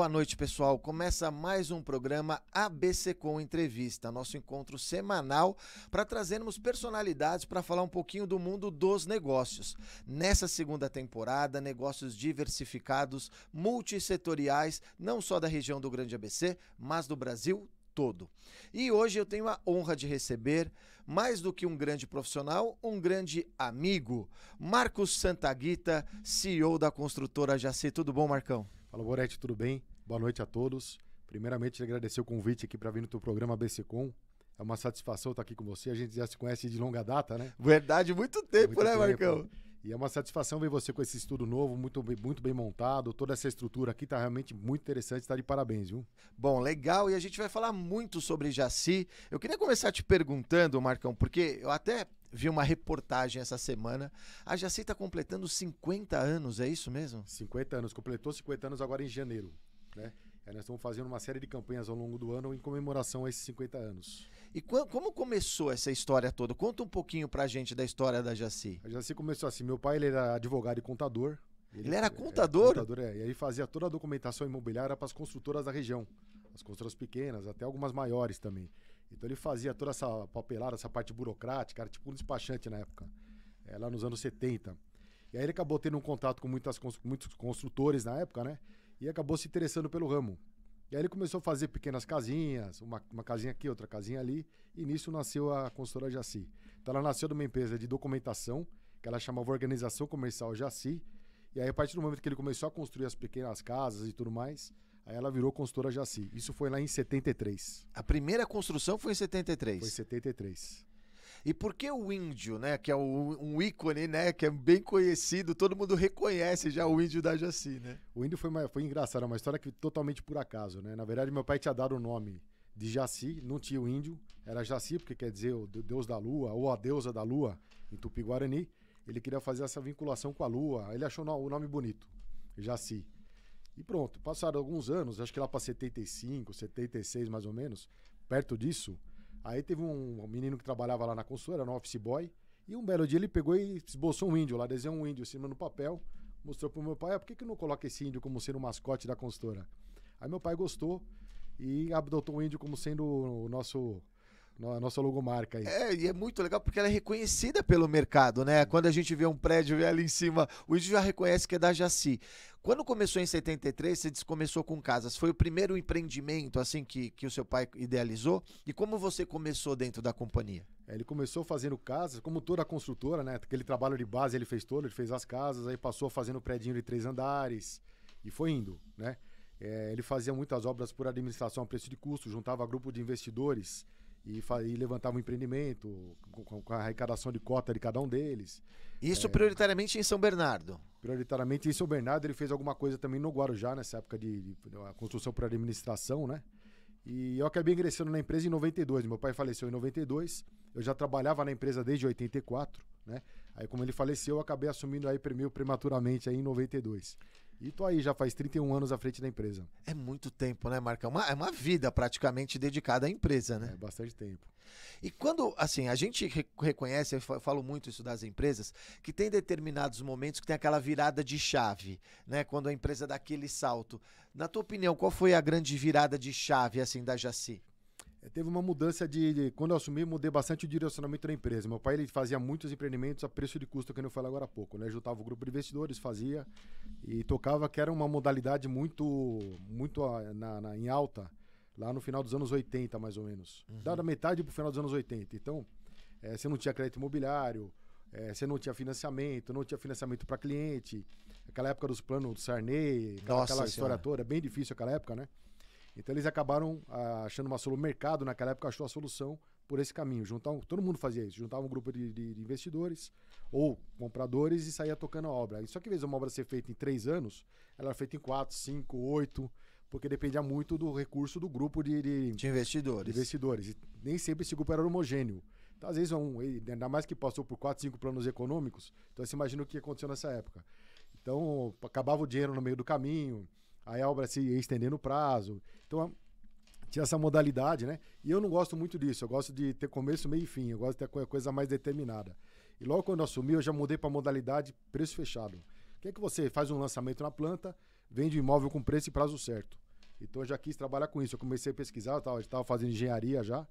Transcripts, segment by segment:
Boa noite, pessoal. Começa mais um programa ABC Com Entrevista, nosso encontro semanal para trazermos personalidades para falar um pouquinho do mundo dos negócios. Nessa segunda temporada, negócios diversificados, multissetoriais, não só da região do Grande ABC, mas do Brasil todo. E hoje eu tenho a honra de receber, mais do que um grande profissional, um grande amigo, Marcos Santaguita, CEO da construtora Jaci. Tudo bom, Marcão? Fala, Boretti, tudo bem? Boa noite a todos. Primeiramente, agradecer o convite aqui para vir no teu programa ABC Com. É uma satisfação estar aqui com você. A gente já se conhece de longa data, né? Verdade, muito tempo, né, Marcão? E é uma satisfação ver você com esse estudo novo, muito bem montado. Toda essa estrutura aqui está realmente muito interessante. Está de parabéns, viu? Bom, legal. E a gente vai falar muito sobre Jaci. Eu queria começar te perguntando, Marcão, porque eu até vi uma reportagem essa semana. A Jaci está completando 50 anos, é isso mesmo? 50 anos. Completou 50 anos agora em janeiro, né? Nós estamos fazendo uma série de campanhas ao longo do ano em comemoração a esses 50 anos. E como começou essa história toda? Conta um pouquinho pra gente da história da Jaci. A Jaci começou assim, meu pai ele era advogado e contador. Ele era contador? Contador, e ele fazia toda a documentação imobiliária para as construtoras da região. As construtoras pequenas, até algumas maiores também. Então ele fazia toda essa papelada, essa parte burocrática, era tipo um despachante na época, lá nos anos 70. E aí ele acabou tendo um contato com muitos construtores na época, né? E acabou se interessando pelo ramo. E aí ele começou a fazer pequenas casinhas, uma casinha aqui, outra casinha ali, e nisso nasceu a construtora Jaci. Então ela nasceu de uma empresa de documentação, que ela chamava Organização Comercial Jaci, e aí a partir do momento que ele começou a construir as pequenas casas e tudo mais, aí ela virou construtora Jaci. Isso foi lá em 73. A primeira construção foi em 73? Foi em 73. E por que o índio, né, que é um ícone, né, que é bem conhecido, todo mundo reconhece já o índio da Jaci, né? O índio foi engraçado, uma história que totalmente por acaso, né? Na verdade, meu pai tinha dado o nome de Jaci, não tinha o índio, era Jaci, porque quer dizer o deus da lua, ou a deusa da lua, em Tupi-Guarani. Ele queria fazer essa vinculação com a lua, ele achou o nome bonito, Jaci. E pronto, passaram alguns anos, acho que lá para 75, 76 mais ou menos, perto disso. Aí teve um menino que trabalhava lá na construtora, era um office boy, e um belo dia ele pegou e esboçou um índio lá, desenhou um índio em cima no papel, mostrou pro meu pai, por que não coloca esse índio como sendo o mascote da construtora? Aí meu pai gostou e adotou o índio como sendo a nossa logomarca aí. E é muito legal porque ela é reconhecida pelo mercado, né? Quando a gente vê um prédio vê ali em cima, o índio já reconhece que é da Jaci. Quando começou em 73, você disse que começou com casas. Foi o primeiro empreendimento assim que o seu pai idealizou? E como você começou dentro da companhia? Ele começou fazendo casas, como toda a construtora, né? Aquele trabalho de base ele fez todo, ele fez as casas, aí passou fazendo predinho de 3 andares e foi indo, né? Ele fazia muitas obras por administração a preço de custo, juntava grupo de investidores e levantava um empreendimento com a arrecadação de cota de cada um deles. Isso prioritariamente em São Bernardo? Prioritariamente em São Bernardo. Ele fez alguma coisa também no Guarujá, nessa época de construção por administração, né? E eu acabei ingressando na empresa em 92. Meu pai faleceu em 92. Eu já trabalhava na empresa desde 84, né? Aí como ele faleceu, eu acabei assumindo aí meio prematuramente aí em 92. E tô aí, já faz 31 anos à frente da empresa. É muito tempo, né, Marcão? É uma vida praticamente dedicada à empresa, né? É bastante tempo. E quando, assim, a gente reconhece, eu falo muito isso das empresas, que tem determinados momentos que tem aquela virada de chave, né? Quando a empresa dá aquele salto. Na tua opinião, qual foi a grande virada de chave, assim, da Jaci? Teve uma mudança quando eu assumi, mudei bastante o direcionamento da empresa. Meu pai ele fazia muitos empreendimentos a preço de custo, que eu falei agora há pouco, né? Juntava o grupo de investidores, fazia e tocava, que era uma modalidade muito em alta, lá no final dos anos 80, mais ou menos. Da metade pro final dos anos 80. Então, você não tinha crédito imobiliário, você não tinha financiamento para cliente. Aquela época dos planos do Sarney, aquela história toda, bem difícil aquela época, né? Então eles acabaram achando uma solução. O mercado naquela época achou a solução por esse caminho. Todo mundo fazia isso. Juntava um grupo de investidores ou compradores e saía tocando a obra. Só que, em vez de uma obra ser feita em 3 anos, ela era feita em 4, 5, 8, porque dependia muito do recurso do grupo de investidores. E nem sempre esse grupo era homogêneo. Então, às vezes, ainda mais que passou por 4, 5 planos econômicos, então você imagina o que aconteceu nessa época. Então, acabava o dinheiro no meio do caminho, aí a obra se ia estendendo o prazo. Então, tinha essa modalidade, né? E eu não gosto muito disso. Eu gosto de ter começo, meio e fim. Eu gosto de ter coisa mais determinada. E logo quando eu assumi, eu já mudei para a modalidade preço fechado. O que é que você faz um lançamento na planta, vende o imóvel com preço e prazo certo. Então eu já quis trabalhar com isso. Eu comecei a pesquisar, eu estava fazendo engenharia já.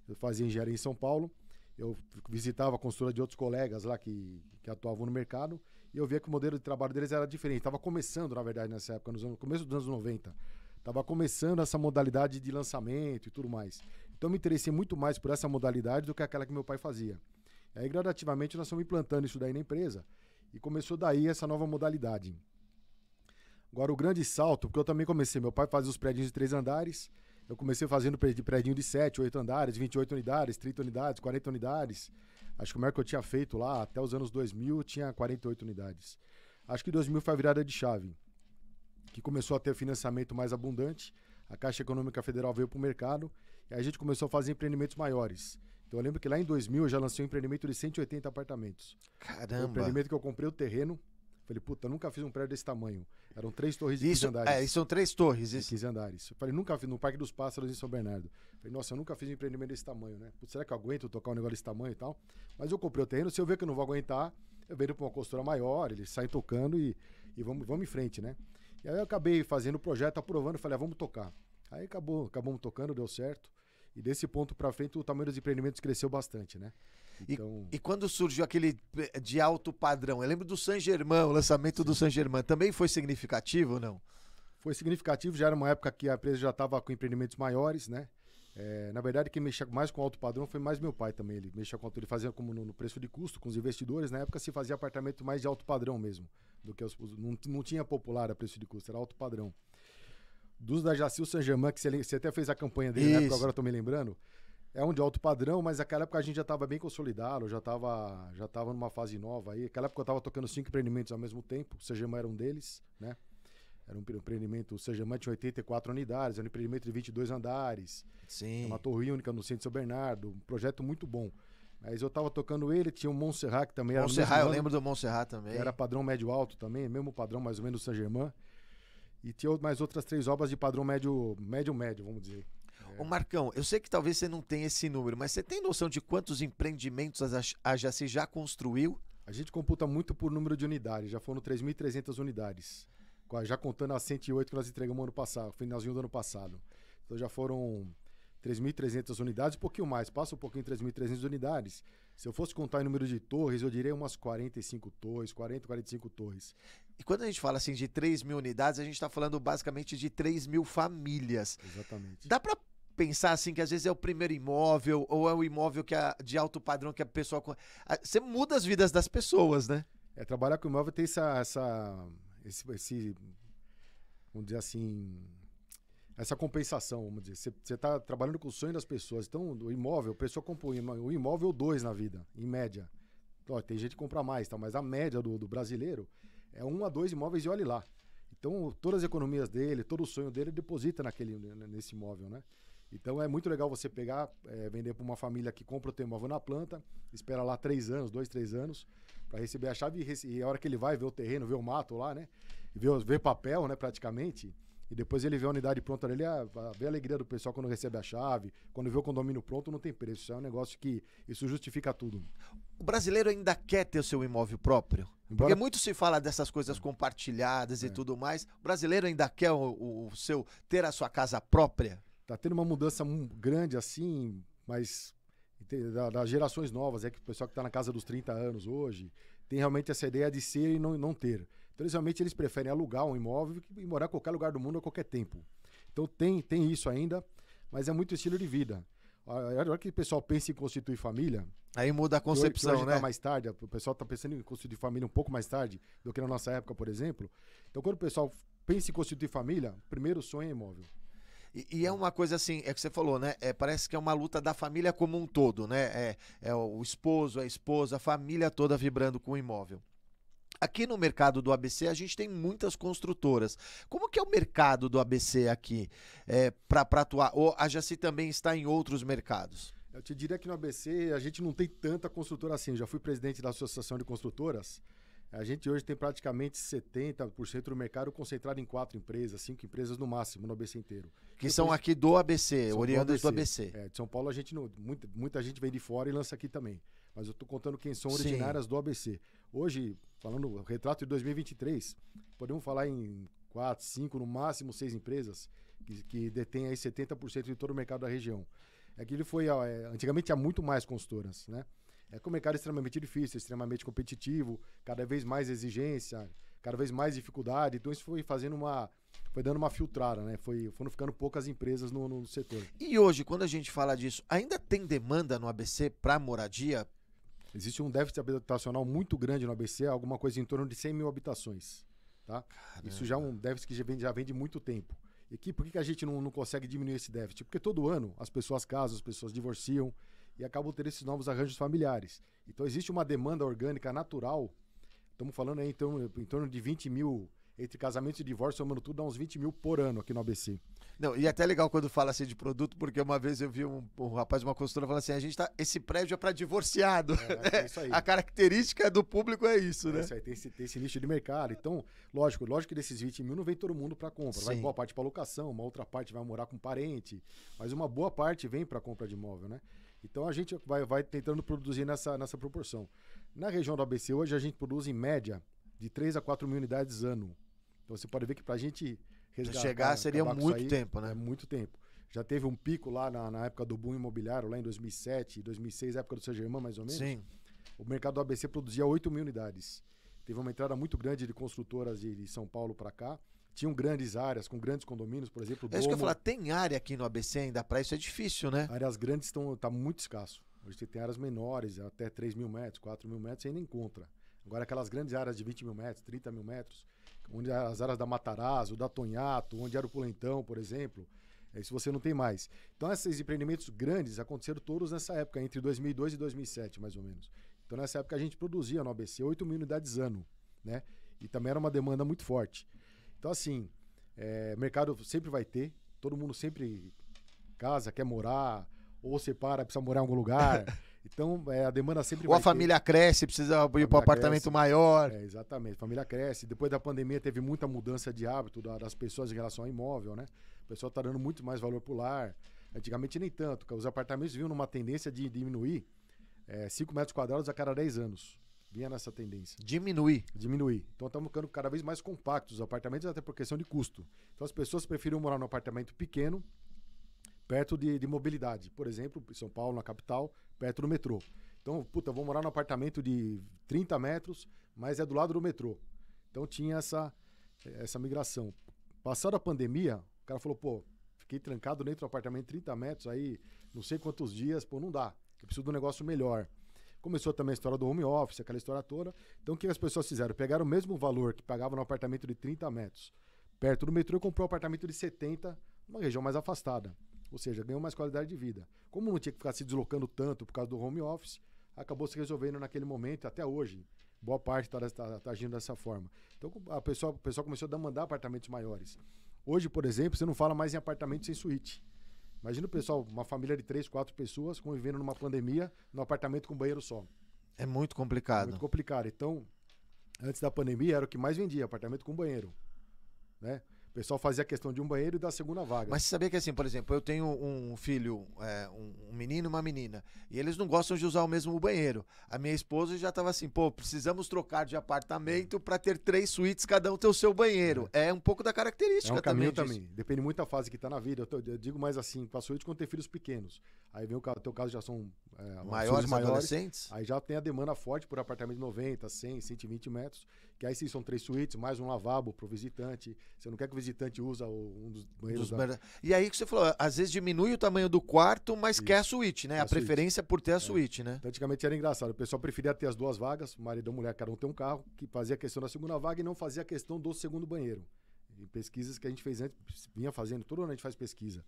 Eu fazia engenharia em São Paulo. Eu visitava a consultora de outros colegas lá que atuavam no mercado. E eu via que o modelo de trabalho deles era diferente. Estava começando, na verdade, nessa época, no começo dos anos 90. Estava começando essa modalidade de lançamento e tudo mais. Então eu me interessei muito mais por essa modalidade do que aquela que meu pai fazia. E aí, gradativamente, nós fomos implantando isso daí na empresa. E começou daí essa nova modalidade. Agora, o grande salto, porque eu também comecei, meu pai fazia os prédios de 3 andares, eu comecei fazendo prédio de 7, 8 andares, 28 unidades, 30 unidades, 40 unidades. Acho que o maior que eu tinha feito lá, até os anos 2000, tinha 48 unidades. Acho que 2000 foi a virada de chave, que começou a ter financiamento mais abundante, a Caixa Econômica Federal veio para o mercado, e aí a gente começou a fazer empreendimentos maiores. Então eu lembro que lá em 2000 eu já lancei um empreendimento de 180 apartamentos. Caramba! Um empreendimento que eu comprei o terreno. Falei, puta, nunca fiz um prédio desse tamanho. Eram 3 torres de 15 andares. Isso são 3 torres. De 15 andares. Eu falei, nunca fiz no Parque dos Pássaros em São Bernardo. Falei, nossa, eu nunca fiz um empreendimento desse tamanho, né? Putz, será que eu aguento tocar um negócio desse tamanho e tal? Mas eu comprei o terreno, se eu ver que eu não vou aguentar, eu vendo para uma consultora maior, eles saem tocando e vamos em frente, né? E aí eu acabei fazendo o projeto, aprovando, falei, vamos tocar. Aí acabamos tocando, deu certo. E desse ponto para frente o tamanho dos empreendimentos cresceu bastante, né? Então... E quando surgiu aquele de alto padrão? Eu lembro do Saint-Germain, o lançamento do Saint-Germain. Também foi significativo ou não? Foi significativo, já era uma época que a empresa já estava com empreendimentos maiores, né? Na verdade, quem mexia mais com alto padrão foi mais meu pai também. Ele mexia com ele fazia como no preço de custo, com os investidores. Na época se fazia apartamento mais de alto padrão mesmo. Do que não tinha popular a preço de custo, era alto padrão. Dos da Jacil Saint-Germain, que você até fez a campanha dele na época, agora eu tô me lembrando. É um de alto padrão, mas naquela época a gente já estava bem consolidado, já tava numa fase nova aí. Naquela época eu estava tocando 5 empreendimentos ao mesmo tempo, o Saint-Germain era um deles, né? Era um empreendimento, o Saint-Germain tinha 84 unidades, era um empreendimento de 22 andares. Sim. Uma torre única no centro de São Bernardo, um projeto muito bom. Mas eu estava tocando ele, tinha o Montserrat, que também era Montserrat, eu lembro do Montserrat também. Era padrão médio-alto também, mesmo padrão mais ou menos do Saint-Germain. E tinha mais outras 3 obras de padrão médio, vamos dizer. Ô Marcão, eu sei que talvez você não tenha esse número, mas você tem noção de quantos empreendimentos a Jaci já construiu? A gente computa muito por número de unidades, já foram 3.300 unidades. Já contando as 108 que nós entregamos ano passado, finalzinho do ano passado. Então já foram 3.300 unidades, um pouquinho mais, passa um pouquinho 3.300 unidades. Se eu fosse contar em número de torres, eu diria umas 45 torres, 40, 45 torres. E quando a gente fala assim de 3.000 unidades, a gente está falando basicamente de 3.000 famílias. Exatamente. Dá para pensar assim que às vezes é o primeiro imóvel ou é o imóvel que de alto padrão que a pessoa... Você muda as vidas das pessoas, né? Trabalhar com imóvel tem esse vamos dizer assim, essa compensação, vamos dizer. Você está trabalhando com o sonho das pessoas. Então, o imóvel, a pessoa compra um imóvel ou 2 na vida, em média. Então, tem gente que compra mais, tá? Mas a média do brasileiro é 1 a 2 imóveis e olhe lá. Então, todas as economias dele, todo o sonho dele, deposita nesse imóvel, né? Então, é muito legal você pegar, vender para uma família que compra o teu imóvel na planta, espera lá 3 anos, 2, 3 anos, para receber a chave e a hora que ele vai ver o terreno, ver o mato lá, né? Ver papel, né, praticamente. E depois ele vê a unidade pronta ali, vê a alegria do pessoal quando recebe a chave, quando vê o condomínio pronto, não tem preço. Isso é um negócio que isso justifica tudo. O brasileiro ainda quer ter o seu imóvel próprio? Porque muito se fala dessas coisas compartilhadas e tudo mais. O brasileiro ainda quer ter a sua casa própria? Tá tendo uma mudança grande assim, mas das gerações novas, que o pessoal que está na casa dos 30 anos hoje, tem realmente essa ideia de ser e não ter. Então, realmente, eles preferem alugar um imóvel e morar em qualquer lugar do mundo a qualquer tempo. Então, tem isso ainda, mas é muito estilo de vida. A hora que o pessoal pensa em constituir família... Aí muda a concepção, hoje né? Tá mais tarde, o pessoal está pensando em constituir família um pouco mais tarde do que na nossa época, por exemplo. Então, quando o pessoal pensa em constituir família, o primeiro sonho é imóvel. E é uma coisa assim, é que você falou, né? Parece que é uma luta da família como um todo, né? É o esposo, a esposa, a família toda vibrando com o imóvel. Aqui no mercado do ABC, a gente tem muitas construtoras. Como que é o mercado do ABC aqui para atuar? Ou a Jaci também está em outros mercados? Eu te diria que no ABC a gente não tem tanta construtora assim. Eu já fui presidente da Associação de Construtoras. A gente hoje tem praticamente 70% do mercado concentrado em 4 empresas, 5 empresas no máximo no ABC inteiro. Que são aqui do ABC, oriundas do ABC. De São Paulo, muita gente vem de fora e lança aqui também. Mas eu estou contando quem são originárias do ABC. Hoje, falando retrato de 2023, podemos falar em 4, 5, no máximo 6 empresas que detém aí 70% de todo o mercado da região. É que ele foi, antigamente tinha muito mais consultoras, né? É que o mercado é extremamente difícil, extremamente competitivo, cada vez mais exigência, cada vez mais dificuldade. Então isso foi dando uma filtrada, né? Foram ficando poucas empresas no setor. E hoje, quando a gente fala disso, ainda tem demanda no ABC para moradia? Existe um déficit habitacional muito grande no ABC, alguma coisa em torno de 100 mil habitações. Tá? Isso já é um déficit que já vem de muito tempo. E aqui, por que a gente não consegue diminuir esse déficit? Porque todo ano as pessoas casam, as pessoas divorciam e acabam tendo esses novos arranjos familiares. Então existe uma demanda orgânica natural. Estamos falando aí em torno de 20 mil, entre casamentos e divórcio, somando tudo, dá uns 20 mil por ano aqui no ABC. Não, e é até legal quando fala assim de produto, porque uma vez eu vi um rapaz, uma consultora, falando assim, esse prédio é para divorciado. É isso aí. A característica do público é isso, né? Isso aí, tem esse nicho de mercado. Então, lógico que desses 20 mil não vem todo mundo para compra. Sim. Vai boa parte para locação, uma outra parte vai morar com parente, mas uma boa parte vem para compra de imóvel, né? Então a gente vai tentando produzir nessa proporção. Na região do ABC hoje a gente produz em média de 3 a 4 mil unidades ano. Então você pode ver que para a gente chegar seria muito tempo, né? É muito tempo. Já teve um pico lá na época do boom imobiliário, lá em 2007, 2006, época do São Germán, mais ou menos. Sim. O mercado do ABC produzia 8 mil unidades. Teve uma entrada muito grande de construtoras de São Paulo para cá. Tinham grandes áreas, com grandes condomínios, por exemplo. É isso que eu ia falar, tem área aqui no ABC ainda para isso? É difícil, né? Áreas grandes tá muito escasso. Hoje você tem áreas menores, até 3 mil metros, 4 mil metros, você ainda encontra. Agora aquelas grandes áreas de 20 mil metros, 30 mil metros, onde as áreas da Matarazzo, da Tonhato, onde era o Polentão, por exemplo, isso você não tem mais. Então esses empreendimentos grandes aconteceram todos nessa época, entre 2002 e 2007, mais ou menos. Então nessa época a gente produzia no ABC 8 mil unidades ano, né? E também era uma demanda muito forte. Então assim, mercado sempre vai ter, todo mundo sempre casa, quer morar, ou separa, precisa morar em algum lugar. Então, a demanda sempre vai ter. Ou a família cresce, precisa ir para um apartamento maior. Exatamente, a família cresce. Depois da pandemia teve muita mudança de hábito das pessoas em relação ao imóvel, né? O pessoal está dando muito mais valor pro lar. Antigamente nem tanto, os apartamentos vinham numa tendência de diminuir 5 metros quadrados a cada 10 anos. Vinha nessa tendência. Diminuir. Então estamos ficando cada vez mais compactos os apartamentos, até por questão de custo. Então as pessoas preferiam morar num apartamento pequeno, perto de mobilidade. Por exemplo, em São Paulo, na capital, perto do metrô. Então, eu vou morar num apartamento de 30 metros, mas é do lado do metrô. Então tinha essa migração. Passada a pandemia, o cara falou, fiquei trancado dentro do apartamento de 30 metros, aí não sei quantos dias, não dá. Eu preciso de um negócio melhor. Começou também a história do home office, aquela história toda. Então o que as pessoas fizeram? Pegaram o mesmo valor que pagavam no apartamento de 30 metros, perto do metrô, e comprou um apartamento de 70, numa região mais afastada. Ou seja, ganhou mais qualidade de vida. Como não tinha que ficar se deslocando tanto por causa do home office, acabou se resolvendo naquele momento, até hoje. Boa parte está agindo dessa forma. Então o pessoal começou a demandar apartamentos maiores. Hoje, por exemplo, você não fala mais em apartamento sem suíte. Imagina o pessoal, uma família de 3, 4 pessoas convivendo numa pandemia, num apartamento com banheiro só. É muito complicado. Muito complicado. Então, antes da pandemia, era o que mais vendia, apartamento com banheiro, né? O pessoal fazia a questão de um banheiro e da segunda vaga. Mas você sabia que assim, por exemplo, eu tenho um filho, um menino e uma menina, e eles não gostam de usar o mesmo banheiro. A minha esposa já estava assim, precisamos trocar de apartamento para ter 3 suítes, cada um ter o seu banheiro. É um pouco da característica caminho também. Depende muito da fase que está na vida. Eu digo mais assim, com a suíte quando tem filhos pequenos. Aí vem o teu caso, já são maiores, adolescentes. Aí já tem a demanda forte por apartamento de 90, 100, 120 metros, que aí sim são 3 suítes, mais um lavabo para o visitante. Você não quer que o visitante usa um dos banheiros. E aí que você falou, às vezes diminui o tamanho do quarto, mas quer a suíte, né? A preferência por ter a suíte, né? Então, antigamente era engraçado, o pessoal preferia ter as 2 vagas, marido e mulher, cada um tem um carro, que fazia a questão da segunda vaga e não fazia a questão do segundo banheiro. Em pesquisas que a gente fez antes, vinha fazendo, todo ano a gente faz pesquisa.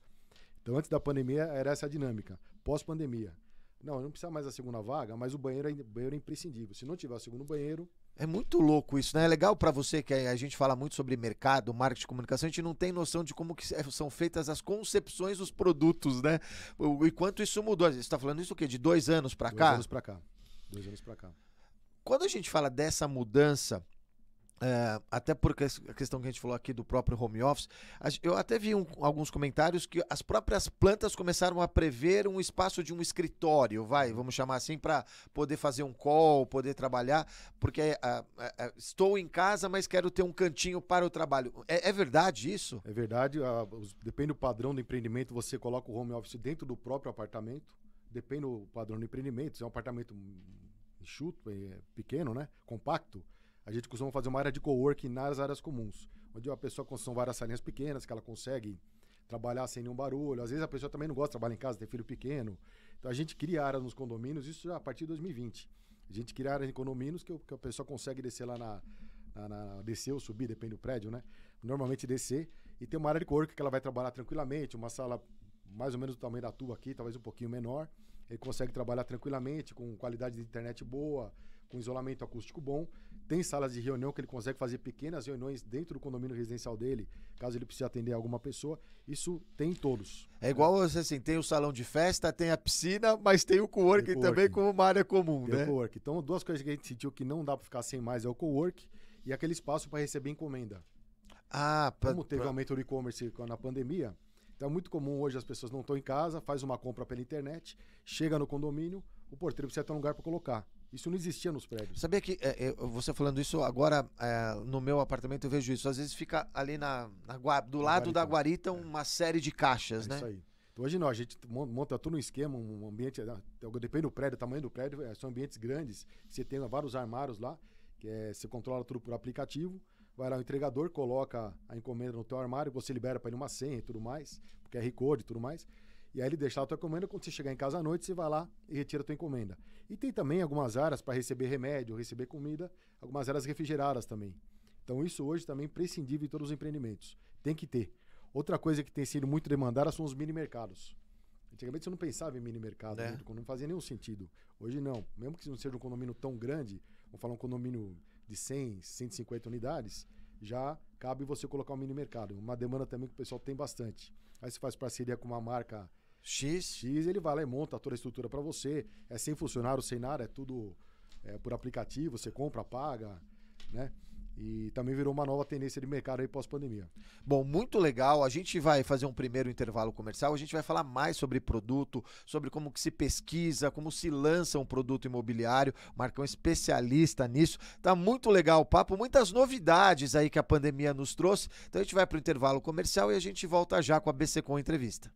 Então, antes da pandemia, era essa a dinâmica. Pós-pandemia, não precisa mais da segunda vaga, mas o banheiro é imprescindível. Se não tiver o segundo banheiro... É muito louco isso, né? É legal pra você que a gente fala muito sobre mercado, marketing de comunicação, a gente não tem noção de como que são feitas as concepções dos produtos, né? E quanto isso mudou. Você tá falando isso o quê? De 2 anos pra cá? 2 anos pra cá. 2 anos pra cá. Quando a gente fala dessa mudança, até porque a questão que a gente falou aqui do próprio home office, eu até vi alguns comentários que as próprias plantas começaram a prever um espaço de um escritório, vamos chamar assim, para poder fazer um call, poder trabalhar, porque estou em casa, mas quero ter um cantinho para o trabalho. É verdade isso? É verdade, depende do padrão do empreendimento, você coloca o home office dentro do próprio apartamento, depende do padrão do empreendimento, se é um apartamento enxuto, pequeno, né, compacto, a gente costuma fazer uma área de coworking nas áreas comuns, onde a pessoa são várias salinhas pequenas que ela consegue trabalhar sem nenhum barulho. Às vezes a pessoa também não gosta de trabalhar em casa, tem filho pequeno. Então a gente cria áreas nos condomínios, isso já a partir de 2020. A gente cria áreas em condomínios que a pessoa consegue descer lá descer ou subir, depende do prédio, né? Normalmente descer. E tem uma área de coworking que ela vai trabalhar tranquilamente, uma sala mais ou menos do tamanho da tua aqui, talvez um pouquinho menor. Ele consegue trabalhar tranquilamente, com qualidade de internet boa, com isolamento acústico bom. Tem salas de reunião que ele consegue fazer pequenas reuniões dentro do condomínio residencial dele, caso ele precise atender alguma pessoa. Isso tem em todos. É igual você, assim, tem o salão de festa, tem a piscina, mas tem o coworking também como uma área comum, tem, né? O coworking. Então, duas coisas que a gente sentiu que não dá para ficar sem mais é o coworking e aquele espaço para receber encomenda. Como teve aumento do e-commerce na pandemia, então é muito comum hoje as pessoas não estão em casa, faz uma compra pela internet, chega no condomínio, o porteiro precisa ter um lugar para colocar. Isso não existia nos prédios. Sabia que, você falando isso, agora no meu apartamento eu vejo isso. Às vezes fica ali do lado da guarita uma série de caixas, né? Isso aí. Então, hoje não, a gente monta todo um esquema, um ambiente, depende do prédio, do tamanho do prédio, são ambientes grandes, você tem vários armários lá, que você controla tudo por aplicativo, vai lá o entregador, coloca a encomenda no teu armário, você libera para ele uma senha e tudo mais, porque é QR Code e tudo mais. E aí ele deixa lá a tua encomenda, quando você chegar em casa à noite, você vai lá e retira a tua encomenda. E tem também algumas áreas para receber remédio, receber comida, algumas áreas refrigeradas também. Então isso hoje também é imprescindível em todos os empreendimentos. Tem que ter. Outra coisa que tem sido muito demandada são os mini-mercados. Antigamente você não pensava em mini-mercado, não fazia nenhum sentido. Hoje não. Mesmo que não seja um condomínio tão grande, vamos falar um condomínio de 100, 150 unidades, já cabe você colocar um mini-mercado. Uma demanda também que o pessoal tem bastante. Aí você faz parceria com uma marca X, ele vai lá e monta toda a estrutura para você. É sem funcionário, sem nada, é tudo por aplicativo, você compra, paga, né? E também virou uma nova tendência de mercado aí pós-pandemia. Bom, muito legal. A gente vai fazer um primeiro intervalo comercial. A gente vai falar mais sobre produto, sobre como que se pesquisa, como se lança um produto imobiliário. O Marcão é especialista nisso. Tá muito legal o papo, muitas novidades aí que a pandemia nos trouxe. Então a gente vai para o intervalo comercial e a gente volta já com a BC.com Entrevista.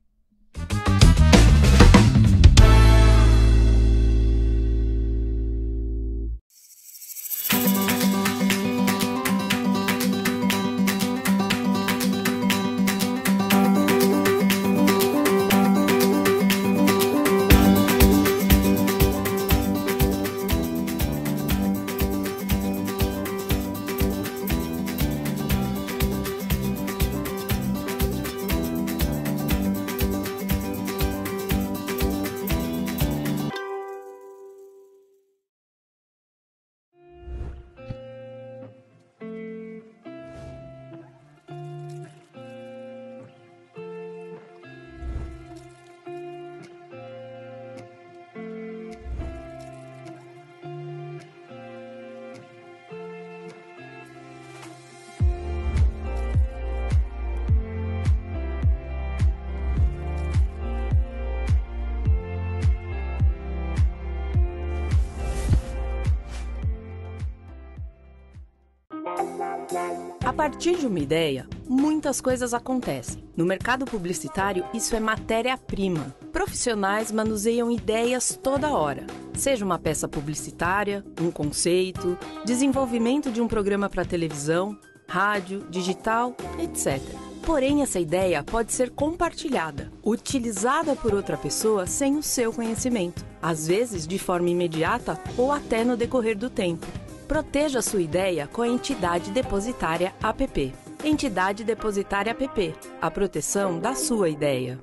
A partir de uma ideia, muitas coisas acontecem. No mercado publicitário, isso é matéria-prima. Profissionais manuseiam ideias toda hora. Seja uma peça publicitária, um conceito, desenvolvimento de um programa para televisão, rádio, digital, etc. Porém, essa ideia pode ser compartilhada, utilizada por outra pessoa sem o seu conhecimento, às vezes de forma imediata ou até no decorrer do tempo. Proteja sua ideia com a Entidade Depositária APP. Entidade Depositária APP. A proteção da sua ideia.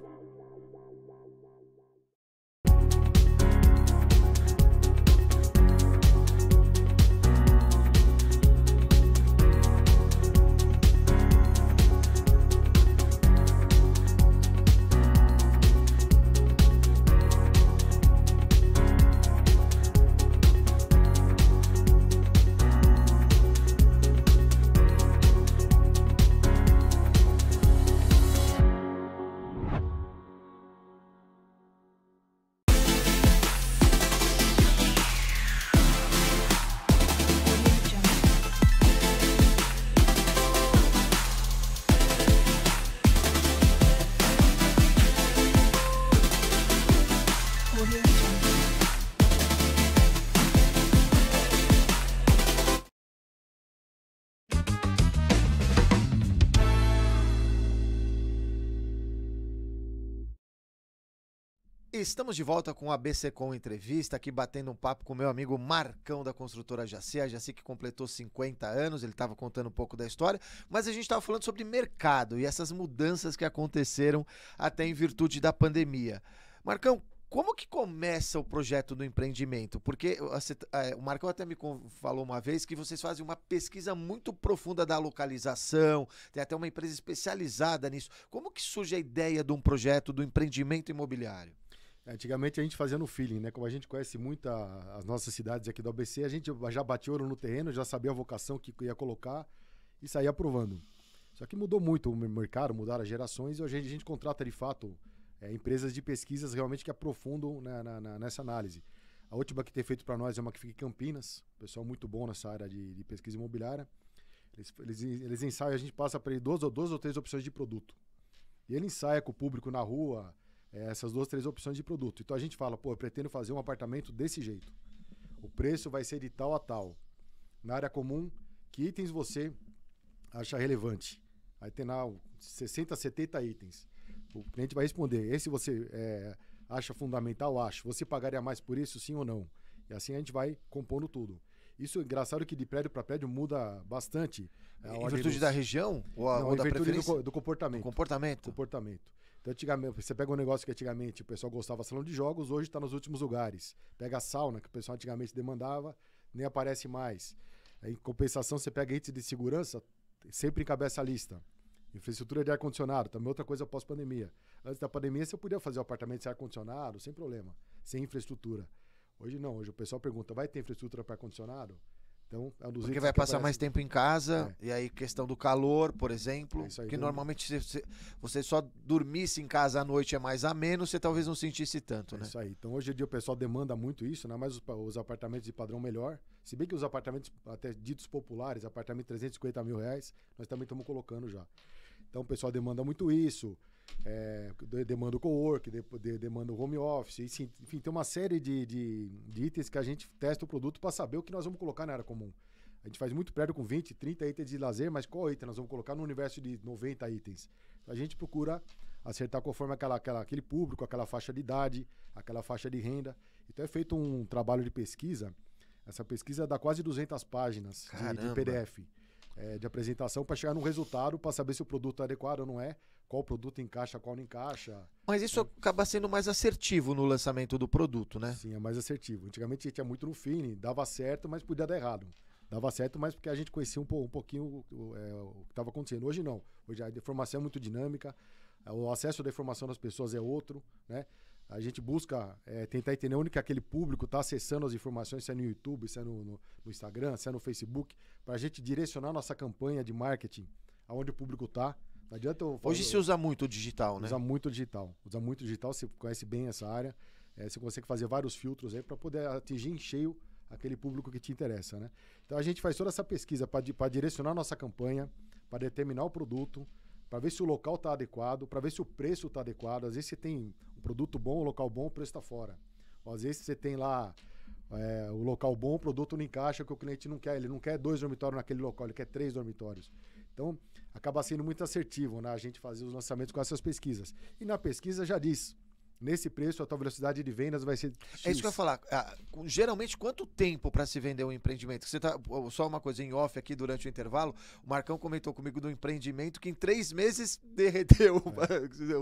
Estamos de volta com a BC-Com Entrevista, aqui batendo um papo com o meu amigo Marcão da construtora Jaci, a Jaci que completou 50 anos, ele estava contando um pouco da história, mas a gente estava falando sobre mercado e essas mudanças que aconteceram até em virtude da pandemia. Marcão, como que começa o projeto do empreendimento? Porque o Marcão até me falou uma vez que vocês fazem uma pesquisa muito profunda da localização, tem até uma empresa especializada nisso. Como que surge a ideia de um projeto do empreendimento imobiliário? Antigamente a gente fazia no feeling, né? Como a gente conhece muito as nossas cidades aqui do ABC, a gente já batia ouro no terreno, já sabia a vocação que ia colocar e saía aprovando. Só que mudou muito o mercado, mudaram as gerações e hoje a gente contrata de fato empresas de pesquisas realmente que aprofundam nessa análise. A última que tem feito para nós é uma que fica em Campinas, pessoal muito bom nessa área de pesquisa imobiliária. Eles ensaiam, a gente passa para ele duas ou três opções de produto. E ele ensaia com o público na rua, essas 2, 3 opções de produto. Então a gente fala, eu pretendo fazer um apartamento desse jeito. O preço vai ser de tal a tal. Na área comum, que itens você acha relevante? Aí tem lá 60, 70 itens. O cliente vai responder, esse você acha fundamental? Acho. Você pagaria mais por isso, sim ou não? E assim a gente vai compondo tudo. Isso é engraçado que de prédio para prédio muda bastante. Em virtude da região? Ou da preferência? Do comportamento. Do comportamento? Comportamento. Então, antigamente, você pega um negócio que antigamente o pessoal gostava de salão de jogos, hoje está nos últimos lugares. Pega a sauna, que o pessoal antigamente demandava, nem aparece mais. Em compensação, você pega itens de segurança, sempre encabeça a lista. Infraestrutura de ar-condicionado, também outra coisa pós-pandemia. Antes da pandemia, você podia fazer um apartamento sem ar-condicionado, sem problema, sem infraestrutura. Hoje não, hoje o pessoal pergunta, vai ter infraestrutura para ar-condicionado? Então, porque vai passar mais tempo em casa, e aí questão do calor, por exemplo, que normalmente se você só dormisse em casa à noite é mais ameno, você talvez não sentisse tanto, né? Isso aí. Então, hoje em dia o pessoal demanda muito isso, né? Mas os apartamentos de padrão melhor, se bem que os apartamentos até ditos populares, apartamento de 350 mil reais, nós também estamos colocando já. Então, o pessoal demanda muito isso, demanda o co-work, demanda o home office, enfim, tem uma série de itens que a gente testa o produto para saber o que nós vamos colocar na área comum. A gente faz muito prédio com 20, 30 itens de lazer, mas qual item nós vamos colocar no universo de 90 itens? Então, a gente procura acertar conforme aquele público, aquela faixa de idade, aquela faixa de renda. Então, é feito um trabalho de pesquisa. Essa pesquisa dá quase 200 páginas de PDF. De apresentação para chegar num resultado, para saber se o produto é adequado ou não é, qual produto encaixa, qual não encaixa. Mas isso acaba sendo mais assertivo no lançamento do produto, né? Sim, é mais assertivo. Antigamente a gente ia muito no feeling, dava certo, mas podia dar errado. Dava certo, mas porque a gente conhecia um pouquinho o que estava acontecendo. Hoje não. Hoje a informação é muito dinâmica, o acesso da informação das pessoas é outro, né? A gente busca tentar entender onde que aquele público está acessando as informações, se é no YouTube, se é no Instagram, se é no Facebook, para a gente direcionar nossa campanha de marketing aonde o público está. Não adianta Hoje se usa muito o digital, né? Usa muito digital, você conhece bem essa área, você consegue fazer vários filtros aí para poder atingir em cheio aquele público que te interessa, né? Então a gente faz toda essa pesquisa para direcionar nossa campanha, para determinar o produto, para ver se o local está adequado, para ver se o preço está adequado. Às vezes você tem um produto bom, um local bom, o preço está fora. Ou às vezes você tem lá o local bom, o produto não encaixa, que o cliente não quer. Ele não quer 2 dormitórios naquele local, ele quer 3 dormitórios. Então, acaba sendo muito assertivo, né, a gente fazer os lançamentos com essas pesquisas. E na pesquisa já diz, nesse preço a tua velocidade de vendas vai ser X. É isso que eu ia falar. Geralmente, quanto tempo para se vender um empreendimento? Só uma coisa em off aqui durante o intervalo, o Marcão comentou comigo do empreendimento que em 3 meses derreteu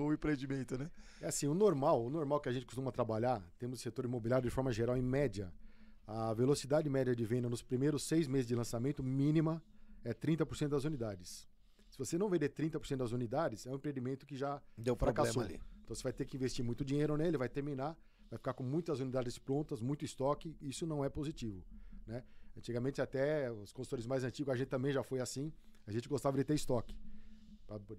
o empreendimento, né? É assim, o normal que a gente costuma trabalhar, temos o setor imobiliário de forma geral, em média, a velocidade média de venda nos primeiros 6 meses de lançamento mínima é 30% das unidades. Se você não vender 30% das unidades, é um empreendimento que já fracassou. Ali. Então você vai ter que investir muito dinheiro nele, vai terminar, vai ficar com muitas unidades prontas, muito estoque, isso não é positivo, né? Antigamente até os consultores mais antigos, a gente também já foi assim, a gente gostava de ter estoque,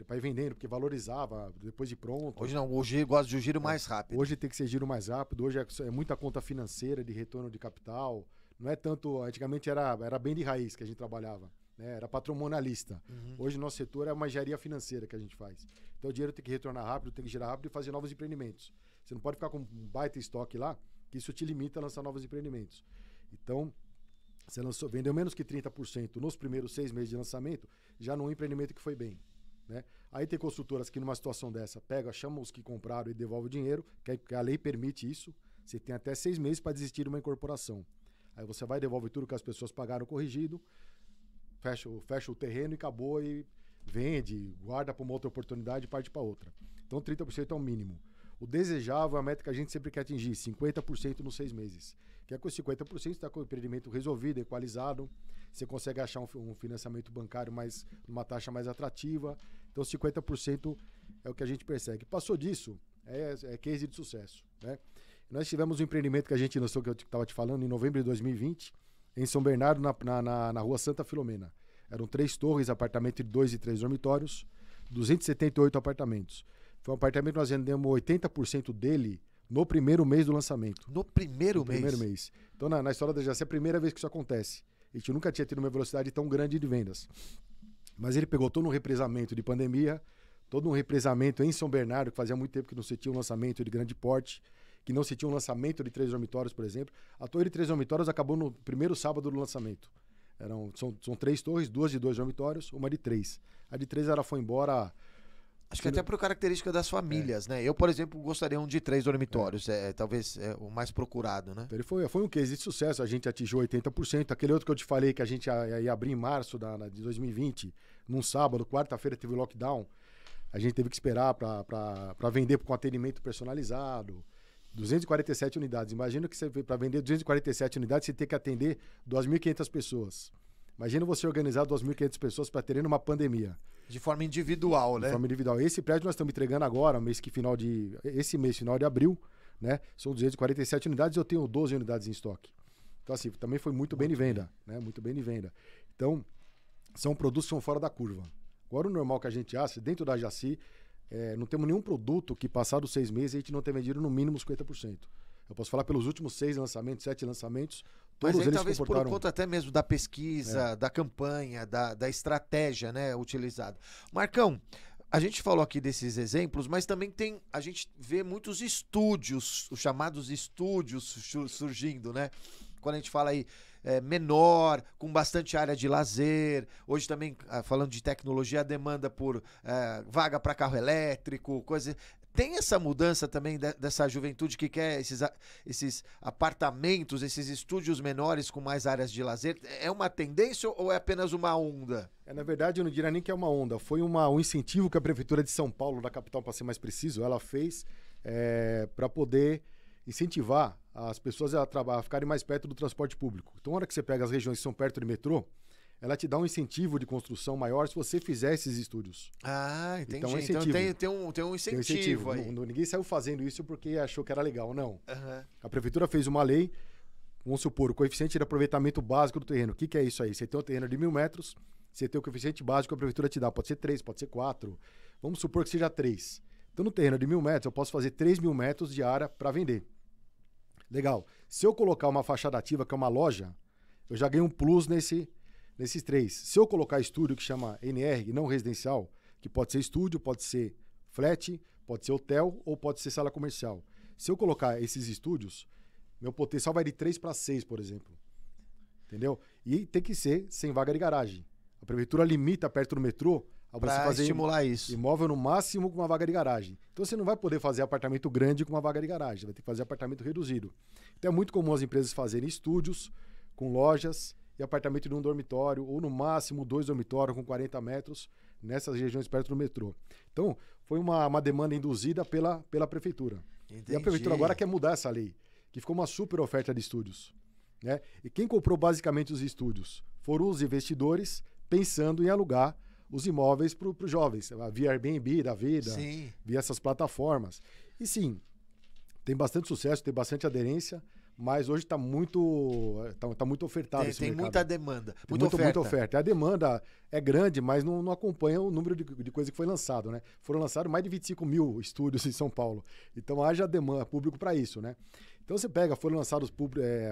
para ir vendendo, porque valorizava depois de pronto. Hoje não, hoje gosta de um giro mais rápido. Hoje tem que ser giro mais rápido, hoje é muita conta financeira de retorno de capital, não é tanto, antigamente era bem de raiz que a gente trabalhava. Era patrimonialista. Hoje no nosso setor é uma engenharia financeira que a gente faz. Então o dinheiro tem que retornar rápido, tem que girar rápido e fazer novos empreendimentos. Você não pode ficar com um baita estoque lá, que isso te limita a lançar novos empreendimentos. Então, você vendeu menos que 30% nos primeiros 6 meses de lançamento, já não é um empreendimento que foi bem. né? Aí tem construtoras que numa situação dessa, chamam os que compraram e devolve o dinheiro, que a lei permite isso. Você tem até 6 meses para desistir de uma incorporação. Aí você vai, devolve tudo que as pessoas pagaram corrigido, fecha o terreno e acabou, e vende, guarda para uma outra oportunidade e parte para outra. Então 30% é o mínimo. O desejável é a meta que a gente sempre quer atingir, 50% nos 6 meses. Que é com 50% você está com o empreendimento resolvido, equalizado, você consegue achar um financiamento bancário numa taxa mais atrativa. Então 50% é o que a gente persegue. Passou disso, é case de sucesso, né? Nós tivemos um empreendimento que a gente lançou, que eu estava te falando, em novembro de 2020, em São Bernardo, na rua Santa Filomena. Eram 3 torres, apartamento de 2 e 3 dormitórios, 278 apartamentos. Foi um apartamento que nós vendemos 80% dele no primeiro mês do lançamento. No primeiro mês? No primeiro mês. Então, na história da Jaci, é a primeira vez que isso acontece. A gente nunca tinha tido uma velocidade tão grande de vendas. Mas ele pegou todo um represamento de pandemia, todo um represamento em São Bernardo, que fazia muito tempo que não se tinha um lançamento de grande porte, que não se tinha um lançamento de 3 dormitórios, por exemplo. A torre de 3 dormitórios acabou no primeiro sábado do lançamento. São 3 torres, 2 de 2 dormitórios, uma de 3. A de 3 ela foi embora... Acho que até por característica das famílias, né? Eu, por exemplo, gostaria de 3 dormitórios. Talvez o mais procurado, né? Então, ele foi um case de sucesso. A gente atingiu 80%. Aquele outro que eu te falei que a gente ia abrir em março de 2020, num sábado, quarta-feira teve lockdown. A gente teve que esperar para vender com atendimento personalizado. 247 unidades. Imagina que para vender 247 unidades, você tem que atender 2.500 pessoas. Imagina você organizar 2.500 pessoas para terem uma pandemia. De forma individual, né? De forma individual. Esse prédio nós estamos entregando agora, esse mês, final de abril, né? São 247 unidades e eu tenho 12 unidades em estoque. Então, assim, também foi muito bem de venda, né? Muito bem de venda. Então, são produtos que são fora da curva. Agora, o normal que a gente acha, dentro da Jaci, não temos nenhum produto que, passados 6 meses, a gente não tenha vendido no mínimo 50%. Eu posso falar pelos últimos 6 lançamentos, 7 lançamentos, todos eles talvez comportaram... por conta até mesmo da pesquisa, da campanha, da estratégia, né, utilizada. Marcão, a gente falou aqui desses exemplos, mas também a gente vê muitos estúdios, os chamados estúdios surgindo, né? Quando a gente fala aí menor, com bastante área de lazer, hoje também, falando de tecnologia, a demanda por vaga para carro elétrico, coisa... Tem essa mudança também dessa juventude que quer esses apartamentos, esses estúdios menores com mais áreas de lazer? É uma tendência ou é apenas uma onda? Na verdade, eu não diria nem que é uma onda. Foi um incentivo que a Prefeitura de São Paulo, da capital, para ser mais preciso, ela fez para poder incentivar as pessoas a ficarem mais perto do transporte público. Então, na hora que você pega as regiões que são perto do metrô, ela te dá um incentivo de construção maior se você fizer esses estúdios. Ah, entendi. Então, tem um incentivo aí. Ninguém saiu fazendo isso porque achou que era legal, não. Uhum. A Prefeitura fez uma lei, vamos supor, o coeficiente de aproveitamento básico do terreno. O que é isso aí? Você tem um terreno de 1.000 metros, você tem o coeficiente básico que a Prefeitura te dá. Pode ser 3, pode ser 4. Vamos supor que seja 3. Então, no terreno de 1.000 metros, eu posso fazer 3.000 metros de área para vender. Legal. Se eu colocar uma fachada ativa, que é uma loja, eu já ganho um plus nesses 3. Se eu colocar estúdio, que chama NR, não residencial, que pode ser estúdio, pode ser flat, pode ser hotel ou pode ser sala comercial. Se eu colocar esses estúdios, meu potencial vai de 3 para 6, por exemplo. Entendeu? E tem que ser sem vaga de garagem. A Prefeitura limita perto do metrô a você fazer estimular isso. Imóvel no máximo com uma vaga de garagem. Então você não vai poder fazer apartamento grande com uma vaga de garagem, vai ter que fazer apartamento reduzido. Então é muito comum as empresas fazerem estúdios com lojas e apartamento de 1 dormitório, ou no máximo 2 dormitórios com 40 metros, nessas regiões perto do metrô. Então, foi uma demanda induzida pela Prefeitura. Entendi. E a Prefeitura agora quer mudar essa lei, que ficou uma super oferta de estúdios, né? E quem comprou basicamente os estúdios foram os investidores pensando em alugar os imóveis para os jovens, via Airbnb da vida, sim, via essas plataformas. E sim, tem bastante sucesso, tem bastante aderência, mas hoje está muito ofertado esse mercado. Tem muita demanda, muita oferta. A demanda é grande, mas não acompanha o número de coisa que foi lançado, né? Foram lançados mais de 25 mil estúdios em São Paulo. Então haja demanda, público para isso, né? Então você foram lançados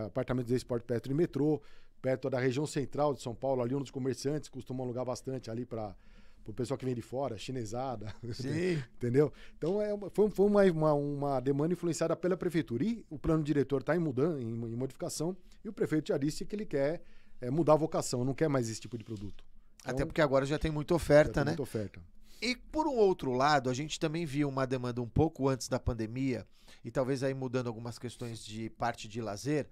apartamentos desse porte perto do metrô, perto da região central de São Paulo, ali onde os comerciantes costumam alugar bastante ali para o pessoal que vem de fora, chinesada. Sim. Entendeu? Então foi uma demanda influenciada pela Prefeitura. E o plano diretor está em modificação, e o prefeito já disse que ele quer mudar a vocação, não quer mais esse tipo de produto. Então, até porque agora já tem muita oferta, né? Muita oferta. E por um outro lado, a gente também viu uma demanda um pouco antes da pandemia, e talvez aí mudando algumas questões de parte de lazer,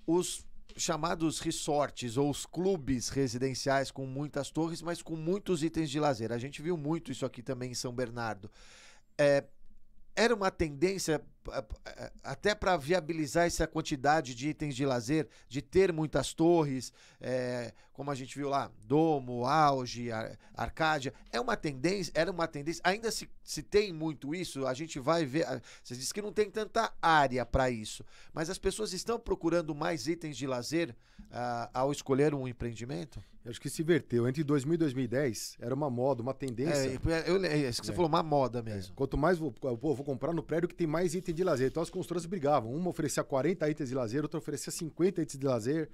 os chamados resorts ou os clubes residenciais com muitas torres, mas com muitos itens de lazer. A gente viu muito isso aqui também em São Bernardo. Era uma tendência até para viabilizar essa quantidade de itens de lazer, de ter muitas torres, como a gente viu lá, Domo, Auge, Arcádia. Era uma tendência, ainda se tem muito isso, a gente vai ver, você disse que não tem tanta área para isso, mas as pessoas estão procurando mais itens de lazer ao escolher um empreendimento? Eu acho que se inverteu. Entre 2000 e 2010, era uma moda, uma tendência. Isso que você falou, uma moda mesmo. Quanto mais vou comprar no prédio que tem mais item de lazer. Então as construtoras brigavam. Uma oferecia 40 itens de lazer, outra oferecia 50 itens de lazer.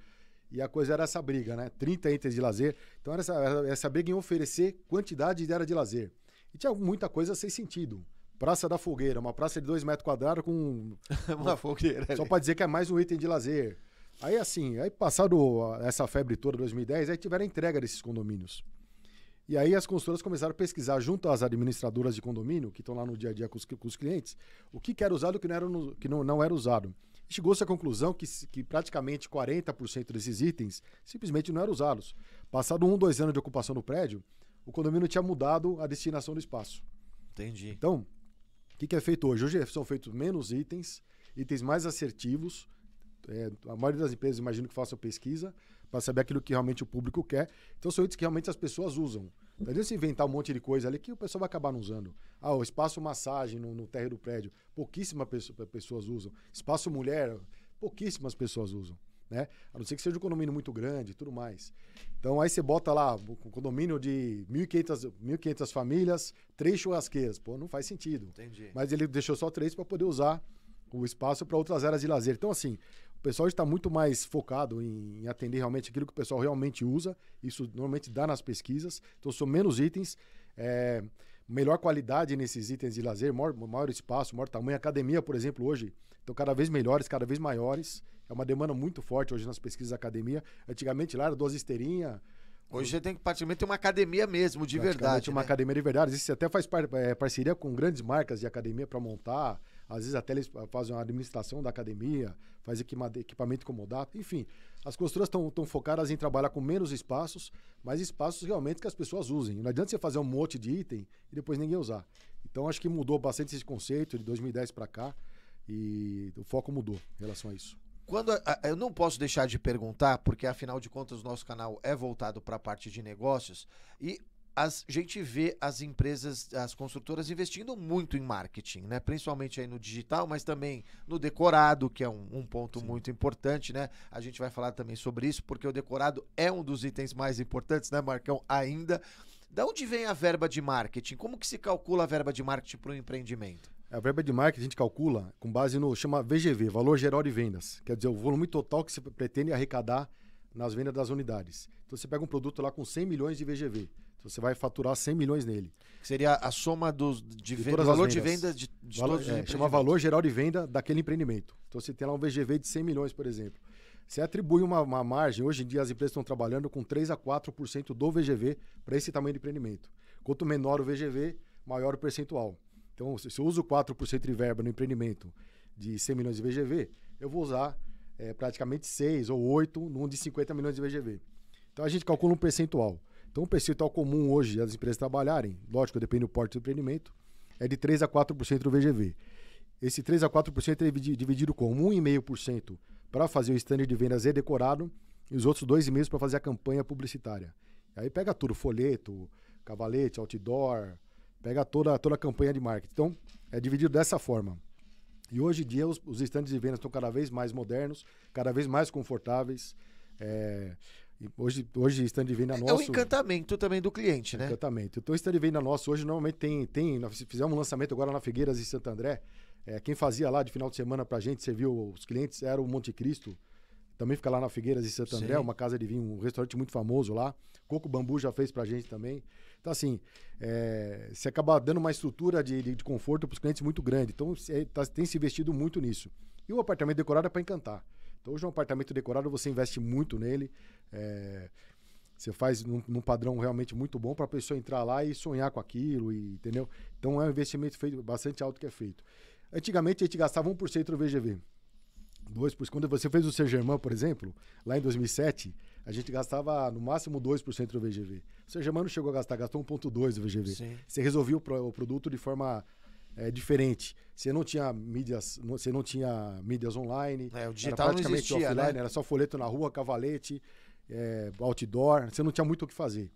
E a coisa era essa briga, né? 30 itens de lazer. Então era essa briga em oferecer quantidade de área de lazer. E tinha muita coisa sem sentido. Praça da Fogueira, uma praça de 2 metros quadrados com... uma fogueira. Só para dizer que é mais um item de lazer. Aí assim, passado essa febre toda, 2010, aí tiveram a entrega desses condomínios. E aí as consultoras começaram a pesquisar junto às administradoras de condomínio, que estão lá no dia a dia com os clientes, o que era usado e o que não era usado. E chegou-se à conclusão que praticamente 40% desses itens simplesmente não eram usados. Passado 1, 2 anos de ocupação do prédio, o condomínio tinha mudado a destinação do espaço. Entendi. Então, o que é feito hoje? Hoje são feitos menos itens mais assertivos. A maioria das empresas, imagino que façam pesquisa para saber aquilo que realmente o público quer. Então são itens que realmente as pessoas usam. Não adianta se inventar um monte de coisa ali que o pessoal vai acabar não usando. O espaço massagem no térreo do prédio, pouquíssimas pessoas usam. Espaço mulher, pouquíssimas pessoas usam, né? A não ser que seja um condomínio muito grande e tudo mais. Então aí você bota lá um condomínio de 1.500 famílias, 3 churrasqueiras. Pô, não faz sentido. Entendi. Mas ele deixou só 3 para poder usar o espaço para outras áreas de lazer. Então, assim, o pessoal está muito mais focado em atender realmente aquilo que o pessoal realmente usa. Isso normalmente dá nas pesquisas. Então, são menos itens, melhor qualidade nesses itens de lazer, maior espaço, maior tamanho. Academia, por exemplo, hoje, estão cada vez melhores, cada vez maiores. É uma demanda muito forte hoje nas pesquisas da academia. Antigamente lá era 2 esteirinhas. Hoje você tem que praticamente ter uma academia mesmo, de verdade. Uma academia de verdade. Você até faz parceria com grandes marcas de academia para montar. Às vezes até eles fazem uma administração da academia, faz equipamento comodato. Enfim, as construtoras estão focadas em trabalhar com menos espaços, mas espaços realmente que as pessoas usem. Não adianta você fazer um monte de item e depois ninguém usar. Então acho que mudou bastante esse conceito de 2010 para cá e o foco mudou em relação a isso. Eu não posso deixar de perguntar, porque afinal de contas o nosso canal é voltado para a parte de negócios e a gente vê as empresas, as construtoras investindo muito em marketing, né? Principalmente aí no digital, mas também no decorado, que é um ponto muito importante, né? A gente vai falar também sobre isso, porque o decorado é um dos itens mais importantes, né, Marcão? Ainda. Da onde vem a verba de marketing? Como que se calcula a verba de marketing para um empreendimento? A verba de marketing a gente calcula com base no, chama VGV, Valor Geral de Vendas. Quer dizer, o volume total que você pretende arrecadar nas vendas das unidades. Então você pega um produto lá com 100 milhões de VGV. Então você vai faturar 100 milhões nele. Que seria a soma do valor de venda de todos os empreendimentos. Chama Valor Geral de Venda daquele empreendimento. Então você tem lá um VGV de 100 milhões, por exemplo. Você atribui uma margem, hoje em dia as empresas estão trabalhando com 3 a 4% do VGV para esse tamanho de empreendimento. Quanto menor o VGV, maior o percentual. Então, se eu uso 4% de verba no empreendimento de 100 milhões de VGV, eu vou usar praticamente 6 ou 8 num de 50 milhões de VGV. Então, a gente calcula um percentual. Então, o percentual comum hoje das empresas trabalharem, lógico, depende do porte do empreendimento, é de 3 a 4% do VGV. Esse 3 a 4% é dividido com 1,5% para fazer o stand de vendas e decorado e os outros 2,5% para fazer a campanha publicitária. Aí pega tudo, folheto, cavalete, outdoor, pega toda a campanha de marketing. Então, é dividido dessa forma. E hoje em dia, os estandes de vendas estão cada vez mais modernos, cada vez mais confortáveis. Hoje o stand de venda nosso... É o encantamento também do cliente, né? Encantamento. Então, o stand de venda nosso hoje normalmente tem... Nós fizemos um lançamento agora na Figueiras e Santo André. Quem fazia lá de final de semana pra gente, serviu os clientes, era o Monte Cristo. Também fica lá na Figueiras e Santo André, uma casa de vinho, um restaurante muito famoso lá. Coco Bambu já fez pra gente também. Então, assim, você acaba dando uma estrutura de conforto para os clientes muito grande. Então, tem se investido muito nisso. E o apartamento decorado é para encantar. Então, hoje um apartamento decorado, você investe muito nele. Você faz num padrão realmente muito bom para a pessoa entrar lá e sonhar com aquilo, entendeu? Então é um investimento feito bastante alto que é feito. Antigamente a gente gastava 1% do VGV. 2%. Quando você fez o Saint-Germain, por exemplo, lá em 2007, a gente gastava no máximo 2% do VGV. O Saint-Germain não chegou a gastar, gastou 1,2% do VGV. Sim. Você resolvia o produto de forma diferente. Você não tinha mídias online. O digital era praticamente não existia, offline, né? era só folheto na rua, cavalete, outdoor. Você não tinha muito o que fazer.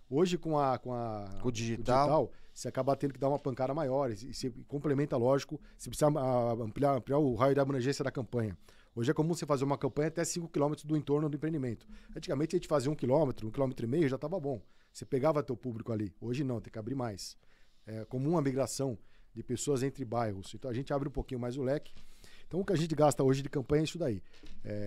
Hoje, com o digital, você acaba tendo que dar uma pancada maior. E você complementa, lógico, você precisa ampliar o raio de abrangência da campanha. Hoje é comum você fazer uma campanha até 5 km do entorno do empreendimento. Antigamente a gente fazia 1 km, 1,5 km já estava bom. Você pegava teu público ali. Hoje não, tem que abrir mais. É comum a migração de pessoas entre bairros. Então a gente abre um pouquinho mais o leque. Então o que a gente gasta hoje de campanha é isso daí.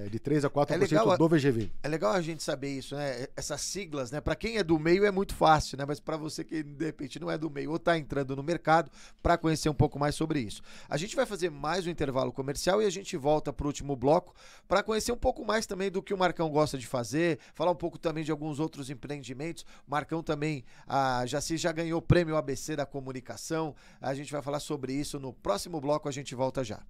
De 3% a 4% do VGV. É legal a gente saber isso, né? Essas siglas, né? Para quem é do meio é muito fácil, né? Mas para você que de repente não é do meio ou tá entrando no mercado, para conhecer um pouco mais sobre isso. A gente vai fazer mais um intervalo comercial e a gente volta pro último bloco para conhecer um pouco mais também do que o Marcão gosta de fazer, falar um pouco também de alguns outros empreendimentos. O Marcão também, já ganhou o prêmio ABC da comunicação. A gente vai falar sobre isso no próximo bloco, a gente volta já.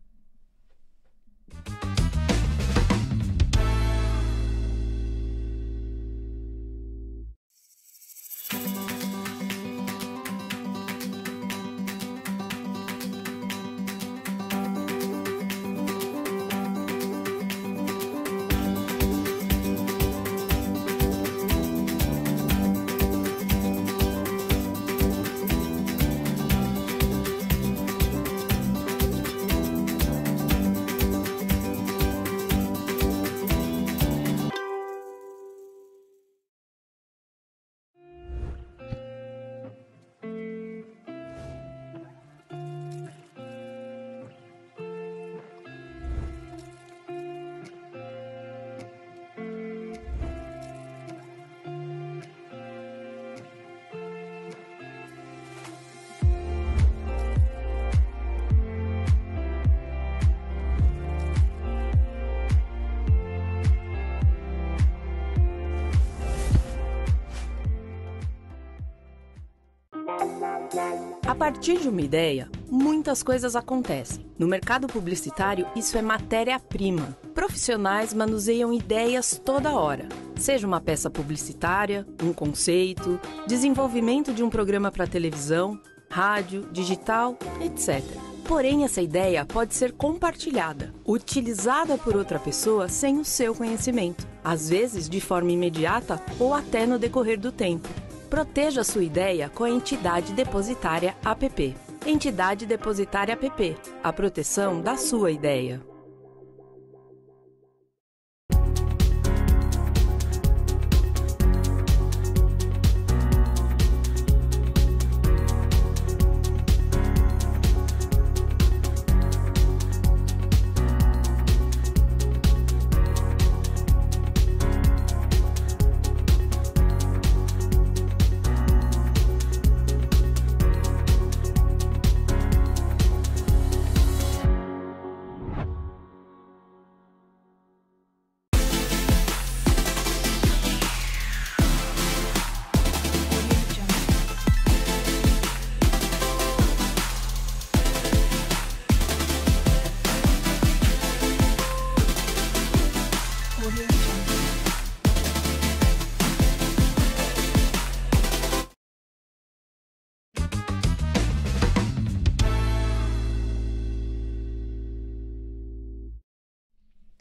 A partir de uma ideia, muitas coisas acontecem. No mercado publicitário, isso é matéria-prima. Profissionais manuseiam ideias toda hora. Seja uma peça publicitária, um conceito, desenvolvimento de um programa para televisão, rádio, digital, etc. Porém, essa ideia pode ser compartilhada, utilizada por outra pessoa sem o seu conhecimento, às vezes de forma imediata ou até no decorrer do tempo. Proteja sua ideia com a Entidade Depositária APP. Entidade Depositária APP. A proteção da sua ideia.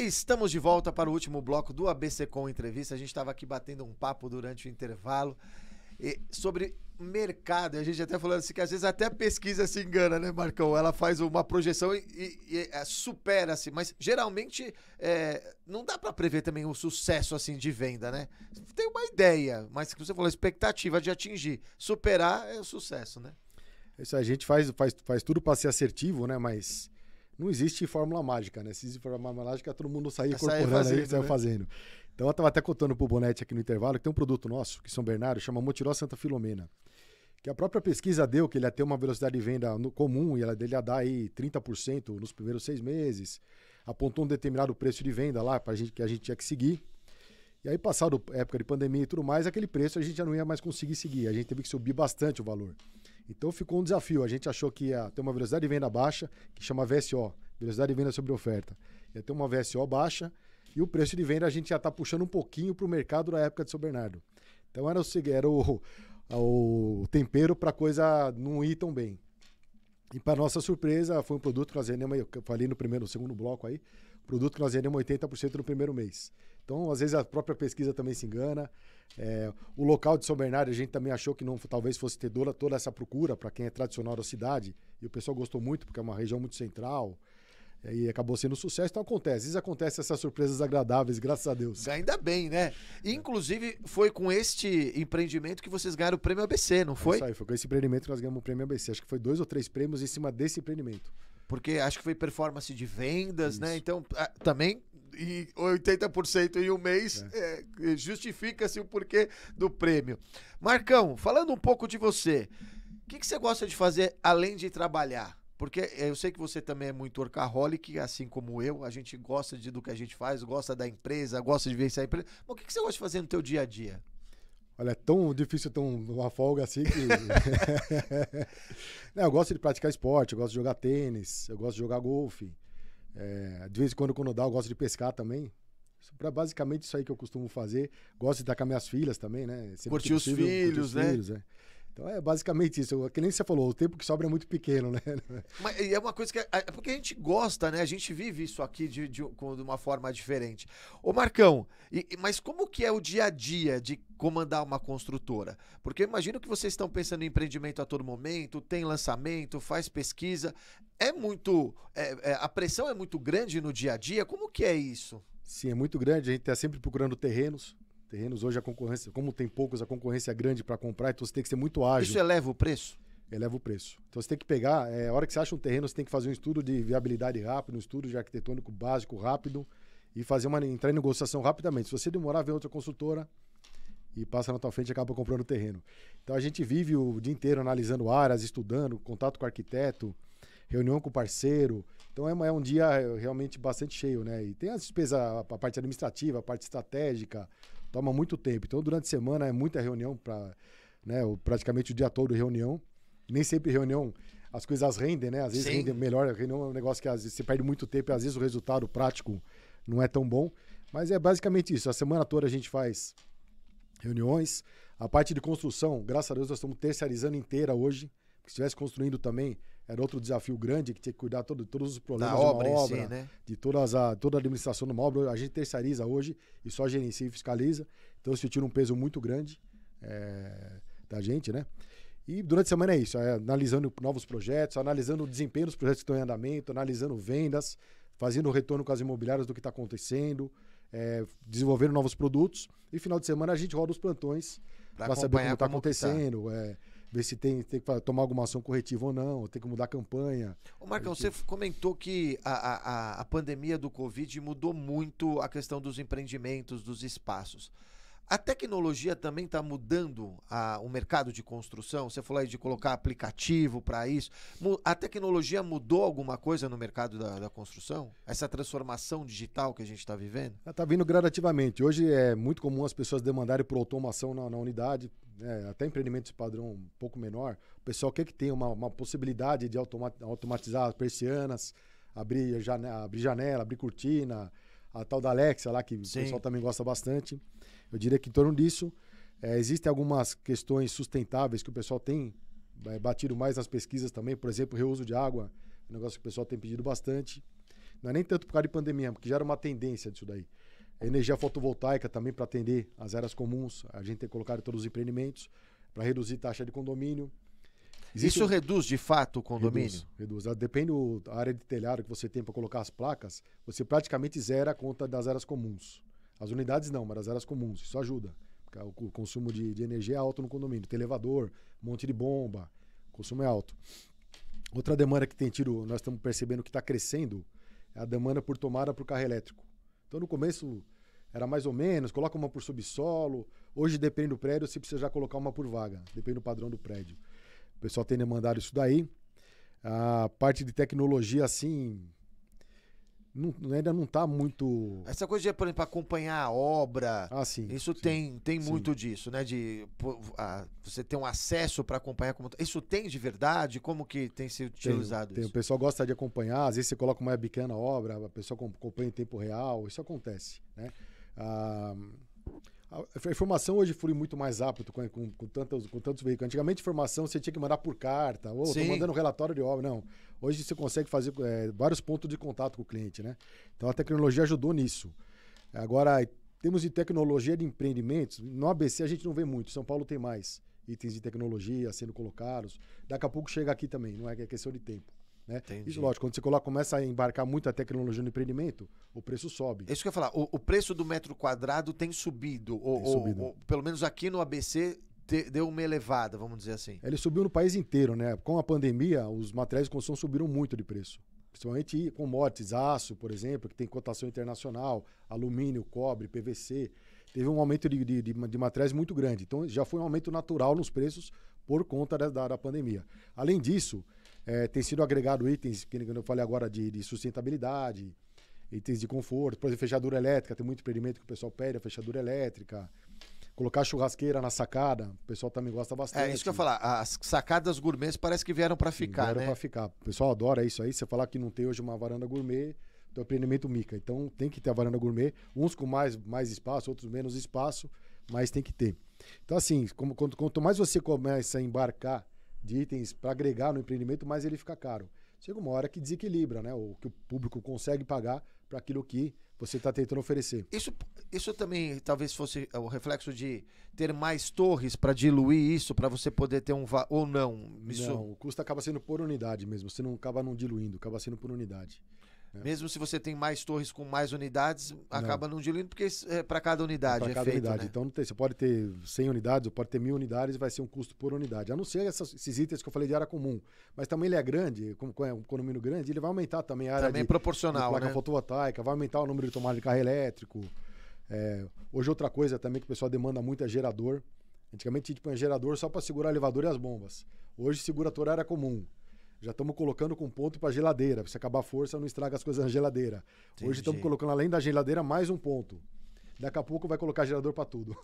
Estamos de volta para o último bloco do ABC Com Entrevista. A gente estava aqui batendo um papo durante o intervalo sobre mercado. A gente até falando assim que às vezes até a pesquisa se engana, né, Marcão? Ela faz uma projeção e supera-se, mas geralmente não dá para prever também o sucesso assim de venda, né? Tem uma ideia, mas que você falou, expectativa de atingir. Superar é o sucesso, né? Isso a gente faz tudo para ser assertivo, né? Mas não existe fórmula mágica, né? Se existe fórmula mágica, todo mundo sai incorporando aí, sai fazendo. Então eu estava até contando pro Bonetti aqui no intervalo que tem um produto nosso, que São Bernardo, chama Motiró Santa Filomena. Que a própria pesquisa deu que ele ia ter uma velocidade de venda comum e ele ia dar aí 30% nos primeiros 6 meses. Apontou um determinado preço de venda lá que a gente tinha que seguir. E aí, passado a época de pandemia e tudo mais, aquele preço a gente já não ia mais conseguir seguir. A gente teve que subir bastante o valor. Então ficou um desafio. A gente achou que ia ter uma velocidade de venda baixa, que chama VSO, velocidade de venda sobre oferta. Ia ter uma VSO baixa e o preço de venda a gente já está puxando um pouquinho para o mercado da época de São Bernardo. Então era o tempero para a coisa não ir tão bem. E para nossa surpresa, foi um produto que nós vendemos, eu falei no segundo bloco aí, produto que nós vendemos 80% no primeiro mês. Então, às vezes, a própria pesquisa também se engana. O local de São Bernardo, a gente também achou que talvez fosse ter toda essa procura para quem é tradicional da cidade. E o pessoal gostou muito, porque é uma região muito central. E acabou sendo um sucesso. Então, às vezes acontecem essas surpresas agradáveis, graças a Deus. Ainda bem, né? Inclusive, foi com este empreendimento que vocês ganharam o Prêmio ABC, não foi? Isso aí, foi com esse empreendimento que nós ganhamos o Prêmio ABC. Acho que foi 2 ou 3 prêmios em cima desse empreendimento. Porque acho que foi performance de vendas, isso, né? Então, também... E 80% em um mês justifica-se o porquê do prêmio. Marcão, falando um pouco de você, o que você gosta de fazer além de trabalhar? Porque eu sei que você também é muito workaholic, assim como eu. A gente gosta do que a gente faz, gosta da empresa, gosta de ver essa empresa. Mas o que você gosta de fazer no teu dia a dia? Olha, é tão difícil ter uma folga assim que... Não, eu gosto de praticar esporte, eu gosto de jogar tênis, eu gosto de jogar golfe. De vez em quando dá, eu gosto de pescar também. Basicamente isso aí que eu costumo fazer. Gosto de estar com as minhas filhas também, né? Curtir os filhos, né? Então é basicamente isso. Que nem você falou, o tempo que sobra é muito pequeno, né? Mas é uma coisa que... É porque a gente gosta, né? A gente vive isso aqui de uma forma diferente. Ô Marcão, mas como que é o dia a dia de comandar uma construtora? Porque eu imagino que vocês estão pensando em empreendimento a todo momento, tem lançamento, faz pesquisa. A pressão é muito grande no dia a dia? Como que é isso? Sim, é muito grande. A gente está sempre procurando terrenos. Terrenos hoje a concorrência, como tem poucos, a concorrência é grande para comprar, então você tem que ser muito ágil. Isso eleva o preço? Eleva o preço. Então você tem que pegar, a hora que você acha um terreno, você tem que fazer um estudo de viabilidade rápido, um estudo de arquitetônico básico rápido e entrar em negociação rapidamente. Se você demorar, vem outra consultora e passa na tua frente e acaba comprando o terreno. Então a gente vive o dia inteiro analisando áreas, estudando, contato com o arquiteto, reunião com o parceiro. Então é um dia realmente bastante cheio, né? E tem as despesas, a parte administrativa, a parte estratégica, toma muito tempo. Então, durante a semana é muita reunião, praticamente o dia todo reunião. Nem sempre reunião, as coisas rendem, né? Às vezes rendem melhor. A reunião é um negócio que às vezes você perde muito tempo e às vezes o resultado prático não é tão bom. Mas é basicamente isso. A semana toda a gente faz reuniões. A parte de construção, graças a Deus, nós estamos terceirizando inteira hoje. Se estivesse construindo também, era outro desafio grande, que tinha que cuidar de todos os problemas da obra, né? De toda a administração de uma obra. A gente terceiriza hoje e só gerencia e fiscaliza. Então isso tira um peso muito grande da gente, né? E durante a semana é isso, analisando novos projetos, analisando o desempenho dos projetos que estão em andamento, analisando vendas, fazendo o retorno com as imobiliárias do que está acontecendo, desenvolvendo novos produtos. E final de semana a gente roda os plantões para saber como está acontecendo, ver se tem que tomar alguma ação corretiva ou não, tem que mudar a campanha. Ô Marcão, você comentou que a pandemia do Covid mudou muito a questão dos empreendimentos, dos espaços. A tecnologia também está mudando o mercado de construção? Você falou aí de colocar aplicativo para isso. A tecnologia mudou alguma coisa no mercado da construção? Essa transformação digital que a gente está vivendo? Está vindo gradativamente. Hoje é muito comum as pessoas demandarem por automação na unidade, até empreendimentos de padrão um pouco menor. O pessoal quer que tenha uma possibilidade de automatizar as persianas, abrir janela, abrir cortina, a tal da Alexa lá, que o pessoal também gosta bastante. Eu diria que em torno disso, existem algumas questões sustentáveis que o pessoal tem batido mais nas pesquisas também. Por exemplo, reuso de água, um negócio que o pessoal tem pedido bastante. Não é nem tanto por causa de pandemia, porque já era uma tendência disso daí. A energia fotovoltaica também para atender as áreas comuns. A gente tem colocado em todos os empreendimentos para reduzir taxa de condomínio. Isso reduz de fato o condomínio? Reduz. Depende da área de telhado que você tem para colocar as placas, você praticamente zera a conta das áreas comuns. As unidades não, mas as áreas comuns. Isso ajuda. Porque o consumo de energia é alto no condomínio. Tem elevador, um monte de bomba, o consumo é alto. Outra demanda que tem tido, nós estamos percebendo que está crescendo, é a demanda por tomada para o carro elétrico. Então, no começo, era mais ou menos, coloca uma por subsolo. Hoje, depende do prédio, você precisa já colocar uma por vaga. Depende do padrão do prédio. O pessoal tem demandado isso daí. A parte de tecnologia, assim, ainda não está muito... Essa coisa de, por exemplo, acompanhar a obra, sim. Isso sim, tem muito disso, né? De você ter um acesso para acompanhar. Isso tem de verdade? Como que tem sido utilizado tem. isso? O pessoal gosta de acompanhar, às vezes você coloca uma webcam na obra, a pessoa acompanha em tempo real, isso acontece, né? A informação hoje flui muito mais rápido com tantos veículos. Antigamente, informação você tinha que mandar por carta, ou estou mandando relatório de obra. Não. Hoje você consegue fazer vários pontos de contato com o cliente, né? Então a tecnologia ajudou nisso. Agora, em termos de tecnologia de empreendimentos, no ABC a gente não vê muito. São Paulo tem mais itens de tecnologia sendo colocados. Daqui a pouco chega aqui também, não é questão de tempo. Né? Isso, lógico, quando você começa a embarcar muita tecnologia no empreendimento, o preço sobe. É isso que eu ia falar, o preço do metro quadrado tem subido, ou pelo menos aqui no ABC deu uma elevada, vamos dizer assim. Ele subiu no país inteiro, né? Com a pandemia, os materiais de construção subiram muito de preço. Principalmente commodities, aço, por exemplo, que tem cotação internacional, alumínio, cobre, PVC. Teve um aumento de materiais muito grande. Então, já foi um aumento natural nos preços por conta da pandemia. Além disso, tem sido agregado itens, que eu falei agora, de sustentabilidade, itens de conforto. Por exemplo, fechadura elétrica, tem muito empreendimento que o pessoal pede, a fechadura elétrica. Colocar churrasqueira na sacada, o pessoal também gosta bastante. É isso que eu ia falar, as sacadas gourmets parece que vieram para ficar, vieram né? Para ficar. O pessoal adora isso aí. Você falar que não tem hoje uma varanda gourmet, então é empreendimento mica. Então tem que ter a varanda gourmet, uns com mais espaço, outros menos espaço, mas tem que ter. Então assim, quanto mais você começa a embarcar de itens para agregar no empreendimento, mais ele fica caro. Chega uma hora que desequilibra, né? O que o público consegue pagar para aquilo que você está tentando oferecer. Isso também talvez fosse o reflexo de ter mais torres para diluir isso, para você poder ter ou não? Não, o custo acaba sendo por unidade mesmo. Você não acaba não diluindo, acaba sendo por unidade. Mesmo se você tem mais torres com mais unidades, acaba não diluindo, porque é para cada unidade. Para cada unidade. Né? Então não tem, você pode ter 100 unidades ou pode ter 1000 unidades, vai ser um custo por unidade. A não ser esses itens que eu falei de área comum. Mas também ele é grande, como é um condomínio grande, ele vai aumentar também a área também proporcional, de placa fotovoltaica, vai aumentar o número de tomadas de carro elétrico. Hoje outra coisa também que o pessoal demanda muito é gerador. Antigamente a gente põe gerador só para segurar o elevador e as bombas. Hoje segura toda a área comum. Já estamos colocando com ponto para geladeira. Se acabar a força, não estraga as coisas na geladeira. Entendi. Hoje estamos colocando, além da geladeira, mais um ponto. Daqui a pouco vai colocar gerador para tudo.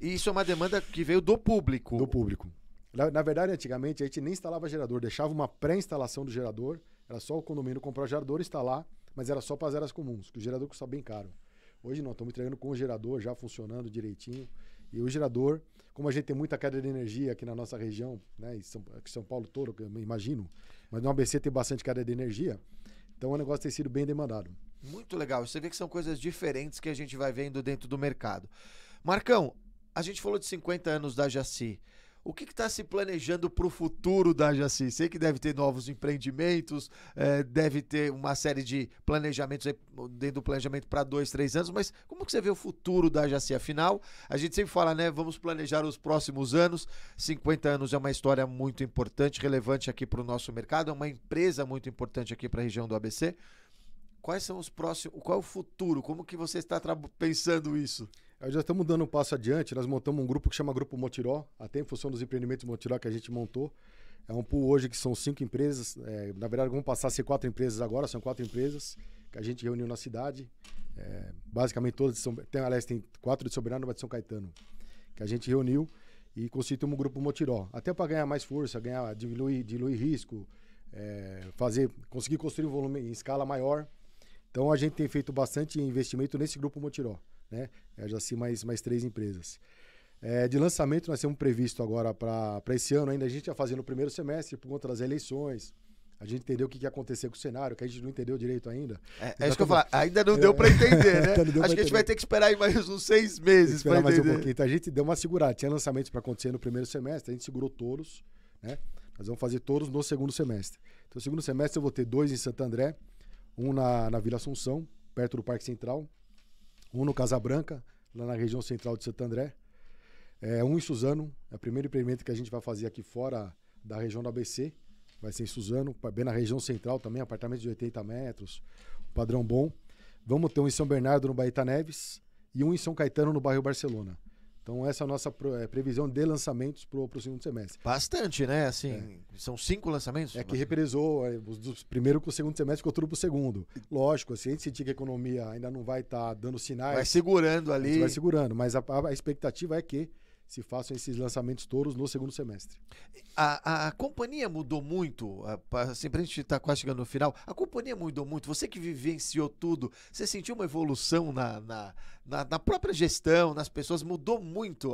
E isso é uma demanda que veio do público. Do público. Na verdade, antigamente, a gente nem instalava gerador. Deixava uma pré-instalação do gerador. Era só o condomínio comprar o gerador e instalar, mas era só para as áreas comuns, que o gerador custa bem caro. Hoje não, estamos entregando com o gerador já funcionando direitinho. E o gerador, como a gente tem muita queda de energia aqui na nossa região, né, aqui São Paulo todo, eu imagino, mas no ABC tem bastante queda de energia, então o negócio tem sido bem demandado. Muito legal. Você vê que são coisas diferentes que a gente vai vendo dentro do mercado. Marcão, a gente falou de 50 anos da Jaci. O que está se planejando para o futuro da Jaci? Sei que deve ter novos empreendimentos, deve ter uma série de planejamentos aí, dentro do planejamento para 2, 3 anos, mas como que você vê o futuro da Jaci? Afinal, a gente sempre fala, né? Vamos planejar os próximos anos. 50 anos é uma história muito importante, relevante aqui para o nosso mercado, é uma empresa muito importante aqui para a região do ABC. Quais são os próximos? Qual é o futuro? Como que você está pensando isso? Já estamos dando um passo adiante, nós montamos um grupo que chama Grupo Motiró, até em função dos empreendimentos Motiró que a gente montou. É um pool hoje que são 5 empresas, na verdade vão passar a ser 4 empresas agora, são 4 empresas que a gente reuniu na cidade. Basicamente todas de tem 4 de São Bernardo e uma de São Caetano, que a gente reuniu e constituímos um Grupo Motiró, até para ganhar mais força, diluir risco, conseguir construir um volume em escala maior. Então a gente tem feito bastante investimento nesse Grupo Motiró. Né? Já assim mais 3 empresas. De lançamento nós temos previsto agora para esse ano ainda, a gente ia fazer no primeiro semestre por conta das eleições. A gente entendeu o que ia acontecer com o cenário, que a gente não entendeu direito ainda. Isso que eu falo, ainda não deu para entender, né? Acho que a gente vai ter que esperar aí mais uns 6 meses para entender. Mais um pouquinho. Então a gente deu uma segurada. Tinha lançamentos para acontecer no primeiro semestre, a gente segurou todos. Né? Nós vamos fazer todos no segundo semestre. Então no segundo semestre eu vou ter 2 em Santo André, um na Vila Assunção, perto do Parque Central, um no Casa Branca, lá na região central de Santo André. Um em Suzano, é o primeiro empreendimento que a gente vai fazer aqui fora da região do ABC. Vai ser em Suzano, bem na região central também, apartamento de 80 metros, padrão bom. Vamos ter um em São Bernardo, no Baeta Neves, e um em São Caetano, no bairro Barcelona. Então essa é a nossa previsão de lançamentos para o segundo semestre. Bastante, né? Assim, são 5 lançamentos? É que represou, os primeiro com o segundo semestre ficou tudo pro segundo. Lógico, se a gente sentir que a economia ainda não vai estar dando sinais... Vai segurando ali. A gente vai segurando, mas a expectativa é que se façam esses lançamentos todos no segundo semestre. A companhia mudou muito, assim, pra gente estar quase chegando no final, a companhia mudou muito, você que vivenciou tudo, você sentiu uma evolução na própria gestão, nas pessoas, mudou muito,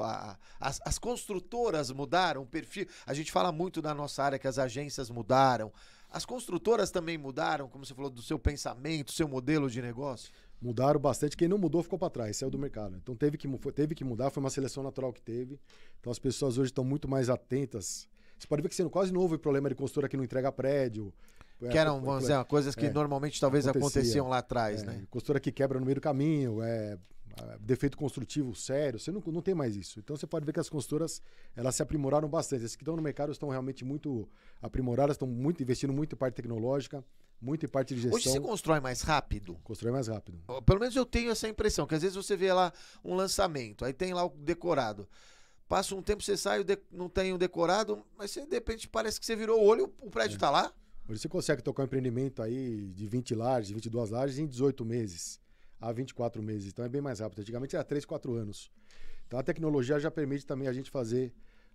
as construtoras mudaram, o perfil, a gente fala muito na nossa área que as agências mudaram, as construtoras também mudaram, como você falou, do seu pensamento, seu modelo de negócio? Mudaram bastante. Quem não mudou ficou para trás, saiu do mercado. Então teve que mudar, foi uma seleção natural que teve. Então as pessoas hoje estão muito mais atentas. Você pode ver que sendo quase não houve problema de construtora que não entrega prédio. Que eram, vamos dizer, coisas que normalmente talvez aconteciam lá atrás, né? Construtora que quebra no meio do caminho, defeito construtivo sério, você não tem mais isso. Então você pode ver que as construtoras, elas se aprimoraram bastante. As que estão no mercado estão realmente muito aprimoradas, estão investindo muito em parte tecnológica, muito em parte de gestão. Hoje você constrói mais rápido? Constrói mais rápido. Pelo menos eu tenho essa impressão, que às vezes você vê lá um lançamento, aí tem lá o decorado. Passa um tempo, você sai, não tem o decorado, mas você, de repente parece que você virou o olho, o prédio tá lá. Hoje você consegue tocar um empreendimento aí de 20 lajes, 22 lajes em 18 meses, a 24 meses. Então é bem mais rápido. Antigamente era 3, 4 anos. Então a tecnologia já permite também a gente fazer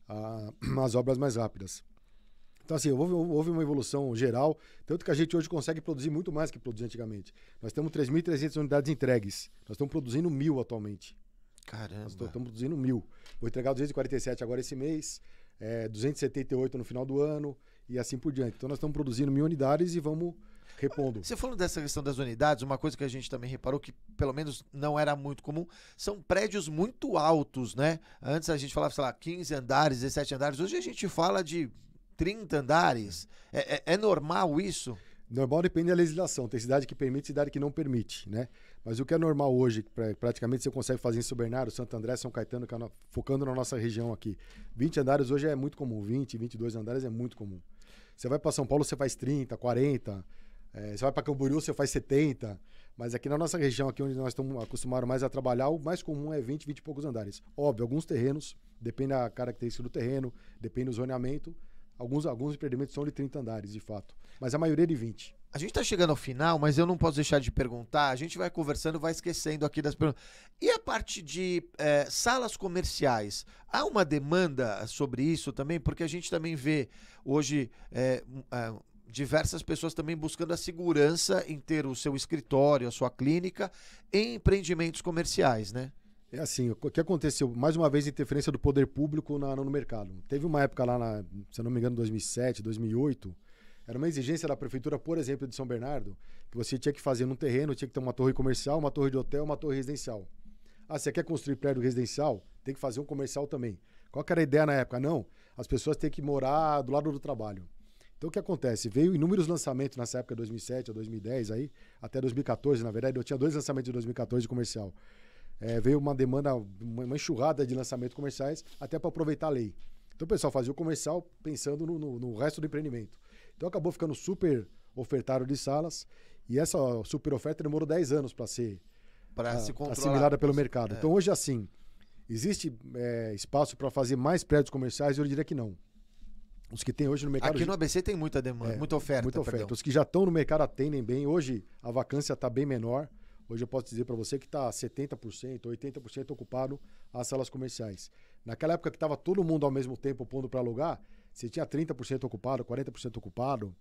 as obras mais rápidas. Então, assim, houve uma evolução geral, tanto que a gente hoje consegue produzir muito mais que produzia antigamente. Nós temos 3.300 unidades entregues. Nós estamos produzindo 1.000 atualmente. Caramba. Nós estamos produzindo 1.000. Vou entregar 247 agora esse mês, 278 no final do ano e assim por diante. Então, nós estamos produzindo 1.000 unidades e vamos repondo. Você falando dessa questão das unidades, uma coisa que a gente também reparou que pelo menos não era muito comum, são prédios muito altos, né? Antes a gente falava, sei lá, 15 andares, 17 andares. Hoje a gente fala de 30 andares. É normal isso? Normal depende da legislação. Tem cidade que permite, cidade que não permite, né? Mas o que é normal hoje, praticamente você consegue fazer em São Bernardo, Santo André, São Caetano, focando na nossa região aqui. 20 andares hoje é muito comum. 20, 22 andares é muito comum. Você vai para São Paulo, você faz 30, 40. Você vai para Camboriú, você faz 70. Mas aqui na nossa região, aqui onde nós estamos acostumados mais a trabalhar, o mais comum é 20, 20 e poucos andares. Óbvio, alguns terrenos, depende da característica do terreno, depende do zoneamento. Alguns empreendimentos são de 30 andares, de fato. Mas a maioria é de 20. A gente está chegando ao final, mas eu não posso deixar de perguntar. A gente vai conversando, vai esquecendo aqui das perguntas. E a parte de salas comerciais? Há uma demanda sobre isso também? Porque a gente também vê hoje diversas pessoas também buscando a segurança em ter o seu escritório, a sua clínica, em empreendimentos comerciais, né? É assim, o que aconteceu? Mais uma vez, interferência do poder público no mercado. Teve uma época lá, se eu não me engano, 2007, 2008, era uma exigência da prefeitura, por exemplo, de São Bernardo, que você tinha que fazer num terreno, tinha que ter uma torre comercial, uma torre de hotel, uma torre residencial. Ah, você quer construir prédio residencial? Tem que fazer um comercial também. Qual que era a ideia na época? Não, as pessoas têm que morar do lado do trabalho. Então, o que acontece? Veio inúmeros lançamentos nessa época, 2007 a 2010, aí, até 2014, na verdade, eu tinha 2 lançamentos de 2014 de comercial. Veio uma demanda, uma enxurrada de lançamentos comerciais, até para aproveitar a lei. Então o pessoal fazia o comercial pensando no resto do empreendimento. Então acabou ficando super ofertado de salas, e essa super oferta demorou 10 anos para ser assimilada pelo mercado. Então hoje, assim, existe espaço para fazer mais prédios comerciais? Eu diria que não. Os que tem hoje no mercado... Aqui no ABC tem muita demanda, muita oferta. Muita oferta. Os que já estão no mercado atendem bem. Hoje a vacância está bem menor. Hoje eu posso dizer para você que está 70%, 80% ocupado as salas comerciais. Naquela época que estava todo mundo ao mesmo tempo pondo para alugar, você tinha 30% ocupado, 40% ocupado.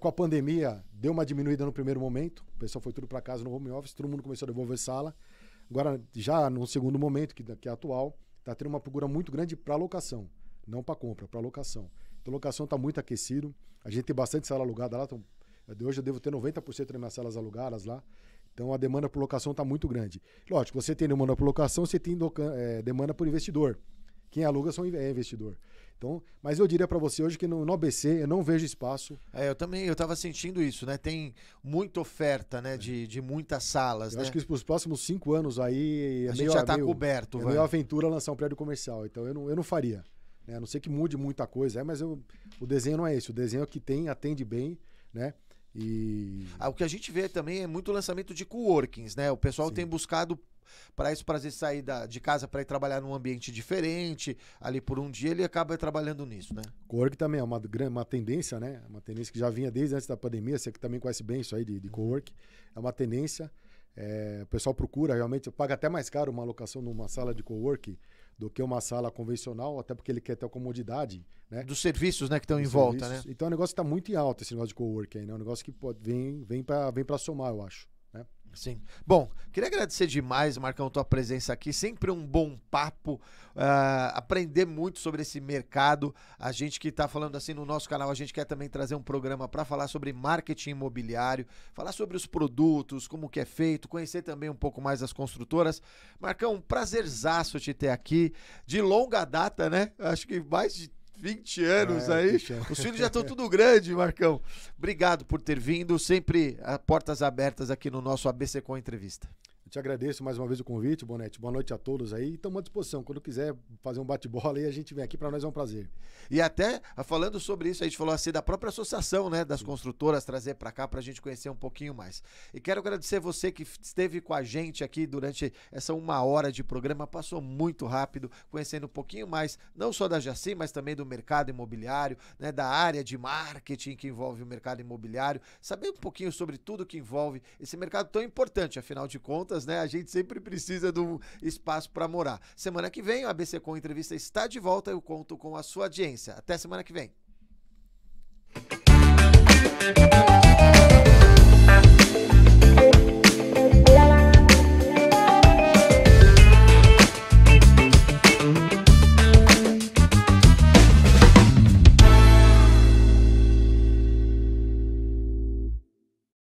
Com a pandemia, deu uma diminuída no primeiro momento. O pessoal foi tudo para casa no home office, todo mundo começou a devolver sala. Agora, já no segundo momento, que é atual, está tendo uma procura muito grande para locação, não para compra, para locação. Então, a locação está muito aquecido. A gente tem bastante sala alugada lá. Então, hoje eu devo ter 90% das minhas salas alugadas lá. Então, a demanda por locação está muito grande. Lógico, você tem demanda por locação, você tem demanda por investidor. Quem aluga é investidor. Então, mas eu diria para você hoje que no ABC eu não vejo espaço. Eu também, eu estava sentindo isso, né? Tem muita oferta, né? De muitas salas, eu né? acho que para os próximos 5 anos aí... A gente já está coberto, vai. É meio aventura lançar um prédio comercial. Então, eu não faria. Né? A não ser que mude muita coisa. Mas o desenho não é esse. O desenho é que atende bem, né? O que a gente vê também é muito lançamento de coworkings, né? O pessoal tem buscado Para isso, para sair de casa para ir trabalhar num ambiente diferente, ali por um dia, ele acaba trabalhando nisso, né? Cowork também é uma tendência, né? Uma tendência que já vinha desde antes da pandemia. Você que também conhece bem isso aí de cowork. É uma tendência. O pessoal procura, realmente, paga até mais caro uma alocação numa sala de cowork do que uma sala convencional, até porque ele quer ter a comodidade, né? Dos serviços, né, que estão em volta, né? Então o negócio está muito em alta, esse negócio de cowork aí, né? É um negócio que vem para somar, eu acho, né? Sim. Bom, queria agradecer demais, Marcão, tua presença aqui. Sempre um bom papo, aprender muito sobre esse mercado. A gente que está falando assim no nosso canal, a gente quer também trazer um programa para falar sobre marketing imobiliário, falar sobre os produtos, como que é feito, conhecer também um pouco mais as construtoras. Marcão, um prazerzaço te ter aqui, de longa data, né? Acho que mais de 20 anos aí. 20 anos. Os filhos já estão tudo grande, Marcão. Obrigado por ter vindo. Sempre portas abertas aqui no nosso ABC Com Entrevista. Eu te agradeço mais uma vez o convite, Bonetti. Boa noite a todos aí. Estamos à disposição. Quando quiser fazer um bate-bola aí, a gente vem aqui. Para nós é um prazer. E até, falando sobre isso, a gente falou assim da própria associação, né, das construtoras, trazer para cá para a gente conhecer um pouquinho mais. E quero agradecer você que esteve com a gente aqui durante essa 1 hora de programa. Passou muito rápido, conhecendo um pouquinho mais, não só da Jaci, mas também do mercado imobiliário, né, da área de marketing que envolve o mercado imobiliário. Saber um pouquinho sobre tudo que envolve esse mercado tão importante, afinal de contas, né? A gente sempre precisa de um espaço para morar. Semana que vem, o ABC Com Entrevista está de volta. Eu conto com a sua audiência. Até semana que vem.